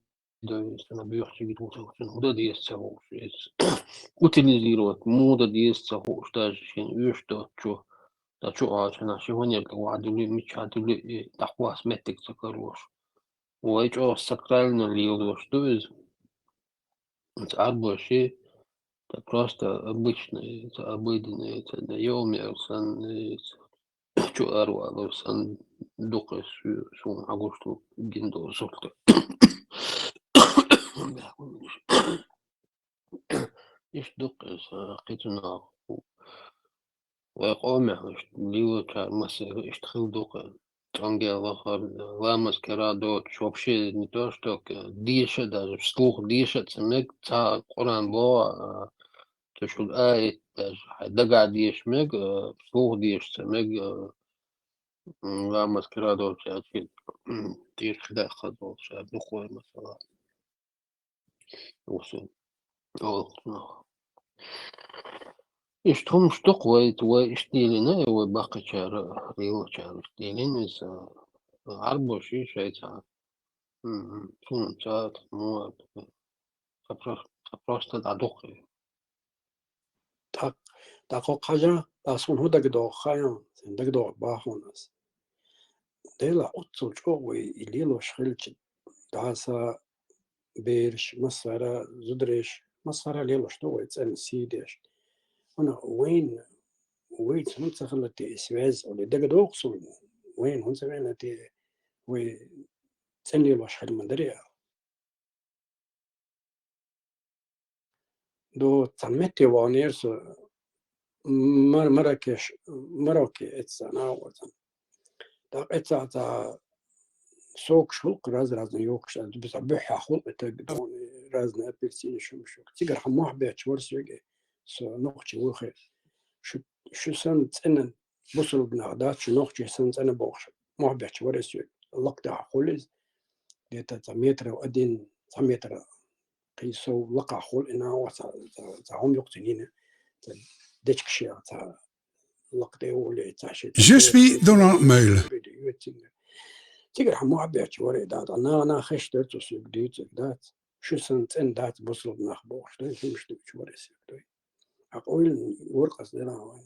سنة بيحكي بتوصل هدا دي السووش utilizировать мода действия даже что да что на сегодня говорили мечтали и такой сметик закроешь ой что сакрально лило что из арбоши это просто обычный это обыденный это даем что арвало сан докас сон агосту гиндо сорта إيش دقس قيتنا وقومه ليو كان مسير اشتخل دقة تانجي الآخر لامس كرادو شوفشي نتوشتوك ديشة دا سلوخ ديشة تسمك تا قرآن بو تشول آية دقا ديش مك سلوخ ديش تسمك لامس كرادو تشاكي دير خدا خدو شاب نخوي مثلا وصل أول إشتهم شتق وإشتيلنا وباقي شهر ريو شهر إشتيلين إس عربو شي ساعة شون ساعة مواد خبرست العدوقي داقو قاجا داسون هو دقدو خايان دقدو باهونس ديلا أتسو جوي إليلو شخلج داسا بيرش مصارا زدرش مصارا ليلو شتو يتسأل سيدش أنا وين هم تخلتي إسواز ولا دقدو قصون وين هم سوينتي وي تسني لو شخل مدريا دو تمتي وانيرس مراكي اتسانا وطن دا اتسا تا سوق شلق راز يوكش بس بحا خلق تقدون رازنا أبلسين شمشوك تيقر حموح بيتش ورسوكي سو نوخشي وخي شو سن تسنن بصل بنغداد شو نوخشي سن تسنن بوخش موح بيتش ورسوك اللق دا خولز ديتا تميتر وأدين تميتر قيسو لقا خول إنا وهم يقتنين ديتشكشي تا لق دا ولي تاشي Je suis dans la mail. تيقر حموح بيتش وري داد أنا خش درتو سوك ديتك دات شو سن تسن دات بصل بنغ بوخش دا يمش دوش ورسوك دا أقول ورقص دنا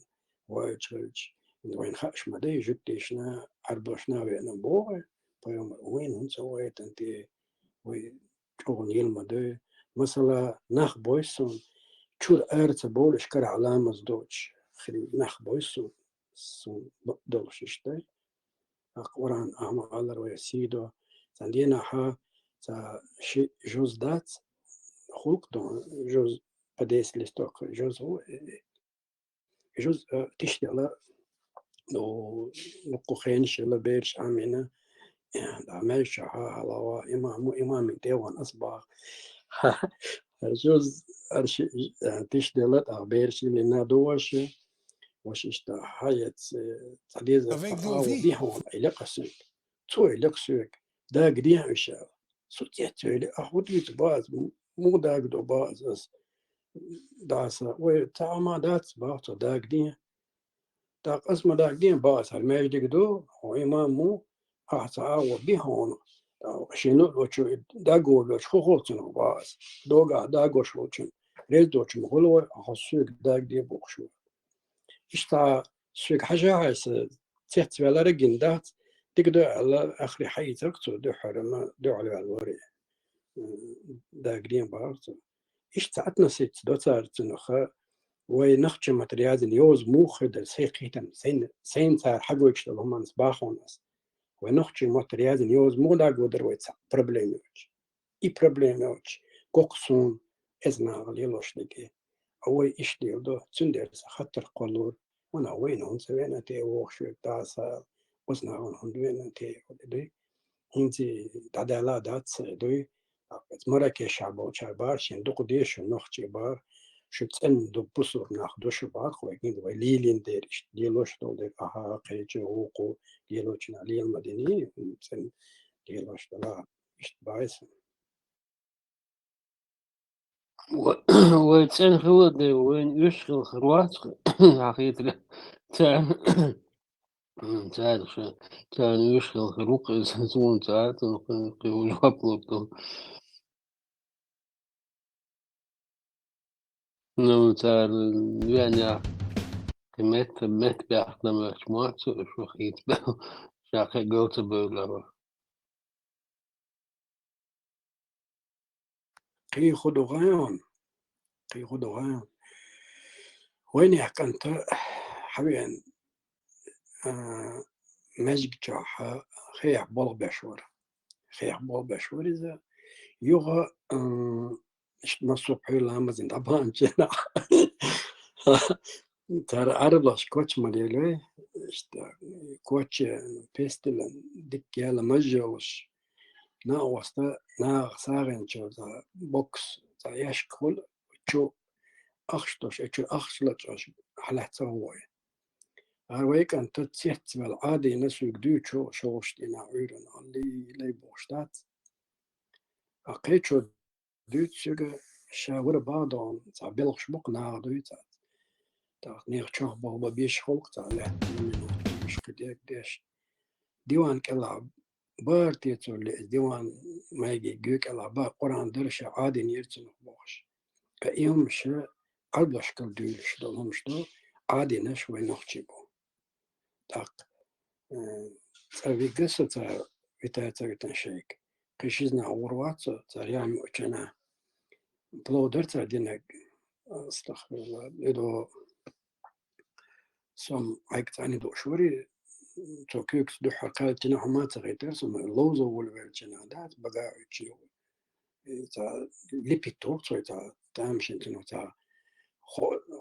ويتشلج وين خاش مدي جديشنا عربشنا وين بوه بيوم وين هم سويت أنت وي شغل يلمدي مثلا نخ بويسون شو أرت بولش كر علامة دوتش خلي نخ بويسون سون دولش يشتي أقوران أهم على ويسيدو تندينا ها تا شيء جوز دات خلق دون جوز بديس لستوك جوز هو جوز تشتغل لو نقخينش لا بيرش عامنا عملش على إمام ديوان أصبح جوز تشتغل بيرش لنا دوش وش اشتا حياة تعديز بيهم إلقسك تو إلقسك دا قديم إشار سوتيت إلى أخوتي باز مو دا قدو باز داسا وتعما دات باطو دا قديم دا قسم دا قديم باز هالماجد قدو وإمامو أعطاو بيهون شنو لوشو دا قول شو خلصنا باز دوغا دا قوشوشن ريل دوشم غلوة أخصوك دا قديم بوخشو إشتا سوق حاجة عايز تحت ولا رجل دات تقدر على آخر حي تركته دو حرما دو على الوري دا قديم بارتو إشتا أتنسيت دو تارت نخا ونخش ماتريال اليوز مو خد سيقيتم سين تار حقو يشتغل هم نسباخونس ونخش ماتريال اليوز مو دا قدر ويتسا بروبليموش إي بروبليموش قوقسون إزنا غليلوش لكي أوي إيش ديردو تندرس خطر قلور ونا وين هون سوينا تي وخشو تاسا وزنا هون دوينا تي ودي هنتي تعدالا دات دوي مركي شعبو شعبار شين دوق ديش نوخشي بار شو تسن دو بصور ناخدوش بار خويكين دو ليلين ديرش ديلوش دو دير أها قيجي وقو ديلوش نالي المدني تسن ديلوش دلا إيش بايس ويتسأل هو وين يشغل خروات حقيقة تعال شو تعال يشغل خروق زون تعال وجاب نو تعال يعني مت بأخذ مجموعة شو خيط شاقي قوت بولا قي خدو غيان قي خدو غيان وين يحكنت حبيان مجد جاحة خيح بول بشور خيح بول بشور إذا يوغا الصبح لما زين طبعا جنا ترى عربلاش كوتش ماليلوي كوتش بيستلن ديك يلا مجوش نا وسط نا سارن جوزا بوكس تا يشكل شو أخشتوش شو أخشلتوش على تسوي هاويك أن تتسيت بالعادي نسوي قدو شو شوشتنا عيرن اللي لي بوشتات أقيت شو دوت شجع شاور بعضهم تا بلغش بق ناردو تا نير شوخ بابا بيش خلق تا لا منو مش كديك ديش ديوان كلاب بارتي تولي ديوان ما يجي جوك على با قرآن درش عادي نيرتن بوش كأيهم شو قلبش كل دولش دلهم شو عادي نشوي نخشبو تاق تبي قصة تا بتاعتك شيك كشيزنا عوروات تا يعمل وجنا بلودر تا دينك استغفر الله إذا سم عيك تاني دو شوري توكيكس دو حقات جنا هما تغيتر سم لوزو والويل جنا دات بقى يجيو تا ليبي توك تا تامشين تنو تا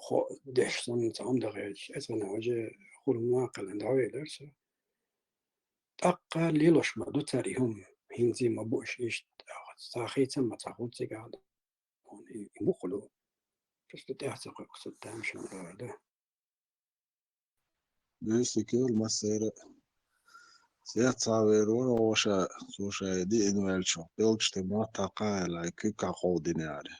خو دش سن تام دغيش اسمنا وجه خول مواقل عند عويلر أقل ليلوش ما دو تاريهم هنزي ما بوش إيش تاخيت ما تاخد سجاد مخلو بس تحت قصة تامشين هذا Just kul masera. Siat saverun osha sosha di invelcho. Bilgste mata qaela kika qodinare.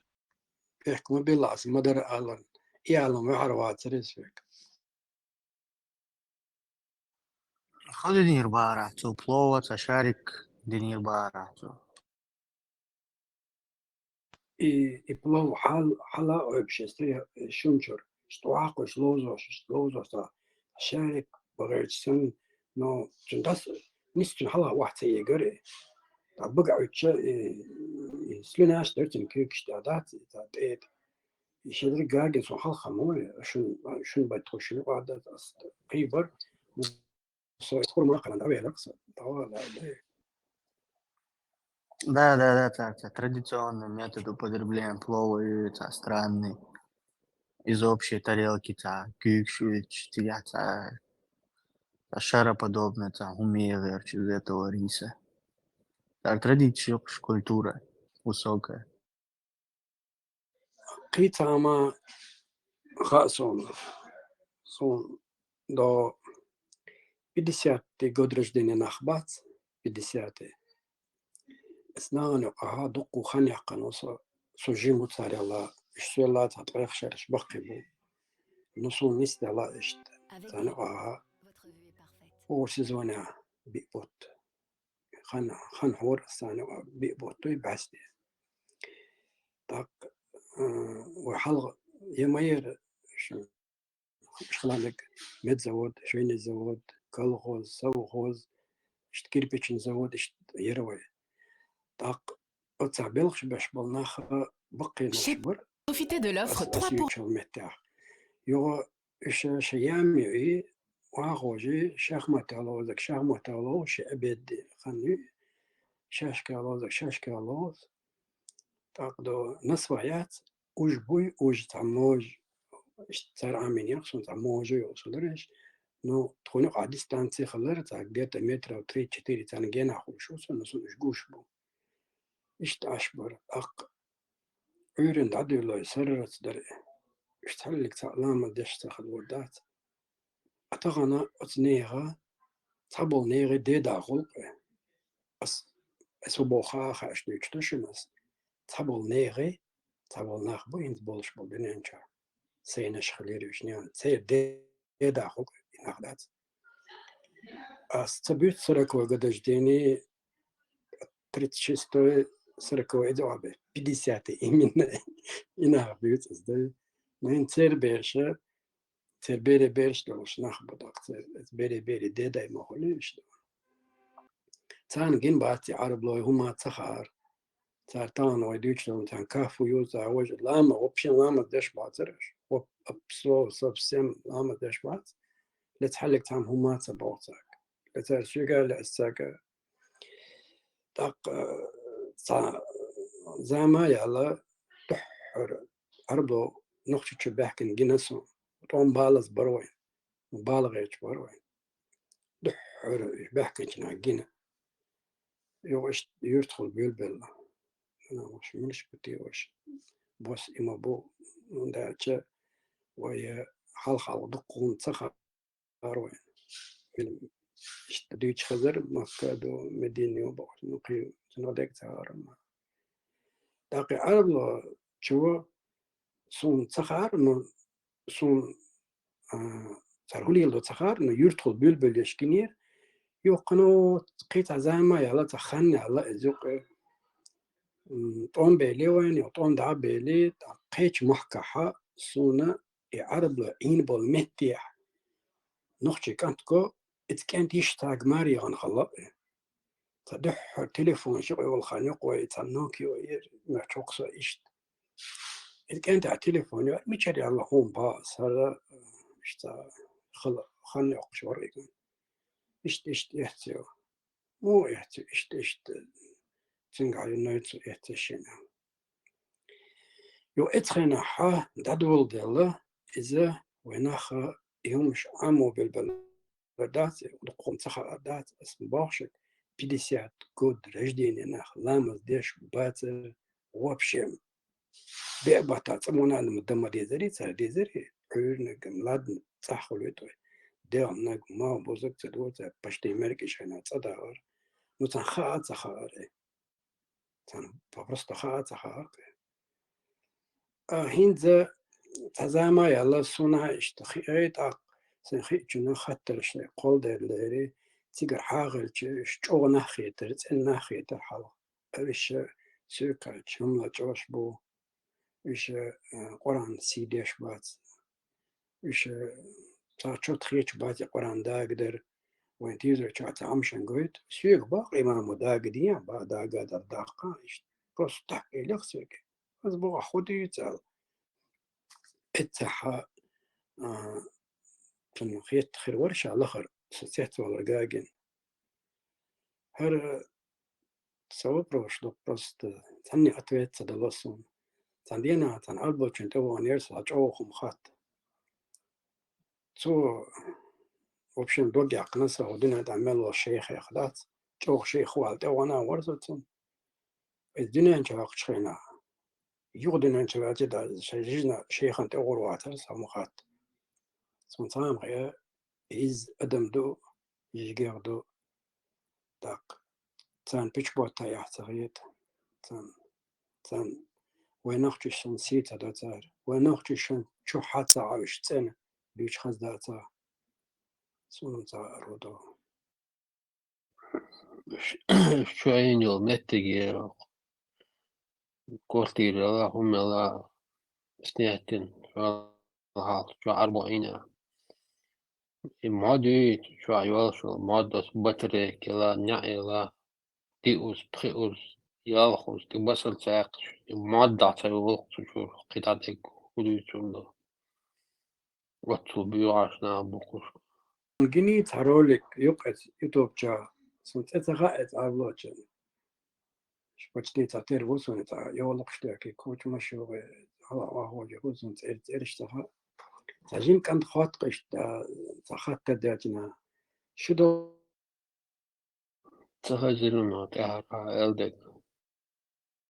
يحكموا بالله ما در ألان يعلم يعرفات رزقك خذ دينير بارعتو بلوة شارك دينير بارعتو يبلو حلا وبشستري شنشر استواقش لوزوش تا شارك بغير سن نو جندس نستن حلا واحد سيجري بقى يتش سلناش درتن كيكش تعدات تعدات يشدر جاجن سو حل خموي شن بتخشي وعدات قيبر سو يدخل ما قلنا أبي لقصة طوال Да, традиционный метод употребления плова и странный. Из общей тарелки кюкшвич, шароподобный, умеет из этого риса. Так, традиция, культура высокая. قيتا ما خاصون صون до 50 год рождения нахбат 50 اسنانو اها دقو خانيا قنوصا سجيمو تاري الله اشتولا تطريق شارش بقيبو نصو نستي الله اشت تانو اها هو سيزونا بيبوت خان حور سانو بيبوتو يبعستي طاق وحلق يمير شغلانك مد زود شوين زود كالغوز سوغوز اشت كيربيتشن زود اشت يروي طاق أتسع بلغش باش بالناخ بقي نصبر Profitez de l'offre 3 pour شغل متاح يو شيامي اي واغوجي شاخ متالوزك شاخ متالو شي ابد خني شاش كالوزك شاش كالوز تاقدو نصويات وج بوي وج تعموج اشتر عامين يقصون تعموج يوصلرش نو تخوني قاعد ديستانسي خلر تاق ديتا متر او تري تشتيري تانجينا خوشو سنسو اشقوش بو اشت اشبر اق عيرن عدو الله يسررت دري اشتحلك تعلام ديش تاخد وردات أتغنى أتنيغا تابل نيغي ديدا غلق أسو بوخا خاش نيجتشمس تابل نيغي تابل ناخ بو إنت بولش بو بنينشا سينش خليري وشنيان سير ديدا غلق ناخدات Стабют 40 годождения, 36-й, 40-й, 50-й именно. Инах бьются, да. Но ин церберша, цербере берш, да уж нахбудак, цербере дедай мохолиш. Цан гин бати арблой хума цахар. Цартан ой Deutschland там кафу юза ой лама, вообще лама деш бацерш. Абсолютно совсем лама деш бац. لتحلق تام هما تبوتك لترشيقة لأساقة داق زاما يالا تحر عربو نخشي تشبهكن جنسو طوم بالز بروين مبالغة بروين دحر بحكن جنا جنا يوش يدخل بيلبل أنا مش منش بتي وش بس إما بو نداچ ويا حلقة دقون تخر بروين اشتديت خزر مكادو مدينة وبقول نقي تنادك تهارم داقي عرب لو شو سون تخار نو سون ترهولي لو تخار نو يرتخل بلبل يشكنير يوقنو قيت عزامة يلا تخني على إزوق طون بيلي وين يطون دع بيلي قيت محكحة سونا عرب لو عين بول متيح نخشي كانتكو إتكانت يشتاق ماري عن خلاق تدح تليفون شقي والخانق ويتنوكي وير مرتوقصة إشت إتكانت على تليفون ميشاري الله هون باس هذا إشتا خانق شوريك إشت يحتيو مو يحتيو إشت تنقع ينايتو يحتشينا يو إتخينا حا دادول ديلا إذا ويناخا يومش عمو بالبلدات ودقوم تخا دات اسم باخشك 50 год рождения нах ламас деш бацер вообще бебата цмона мдама дезерица дезери курнек младн цахолетой дернак ма бозок цдоца почти меркишена цадавар ну цаха цахаре цан просто ха цахар هينزا تزاما يلا سونا اشتخيت سنخي جنو خطر شيء قول دلري تيجر حاغل شو نخيتر تن نخيتر حلا إيش سوكا شملة جوش بو إيش قرآن سيدش بات إيش تاشوت خيش بات قرآن داقدر وين تيزر شات عمشان قويت سوق باقي ما مداقدين بعد داقدر داقا إيش بس تحكي لك سوق بس بو خودي يتسال اتحا تنو خيت خير ورشة الآخر سيت ولا جاجن هر سوى بروش لو بروست تاني أتويت تدلسون تاندينا تان ألبو تنتو ونيرس أجوهم خات تو وبشن دوجي عقنسة ودنا تعمل الشيخ يخدات جو شيخ والده وانا ورزتن الدنيا انت شينا يودنا انت واجد شيخنا شيخ انت ورواتر سامخات سمتام غير إز أدم دو يجير دو داق تان بيش بوتا يحتغيت تان ويناختي شن سيتا داتار ويناختي شن شو حاتsa عاوش تسنة بيش خز داتا سونتا رودو شو عينيو متجي كورتي لا هم لا سنتين شو 40 مادي شو عيال شو مادة بطريق كلا نعيلا تيوس تخيوس يالخوس تبصل ساق مادة تيوس شو قطعتك وديتون واتو بيوعشنا بوكوش جني ترولك يقعد يوتيوب جا سنت اتغاءت عبلوجن شبتني تعتير وصوني تاع يولق شتاكي كوش مشو على هو جهوز سنت ارشتها تجين كانت خاطقش تخطى داتنا شدو تخزلون تعرف الدك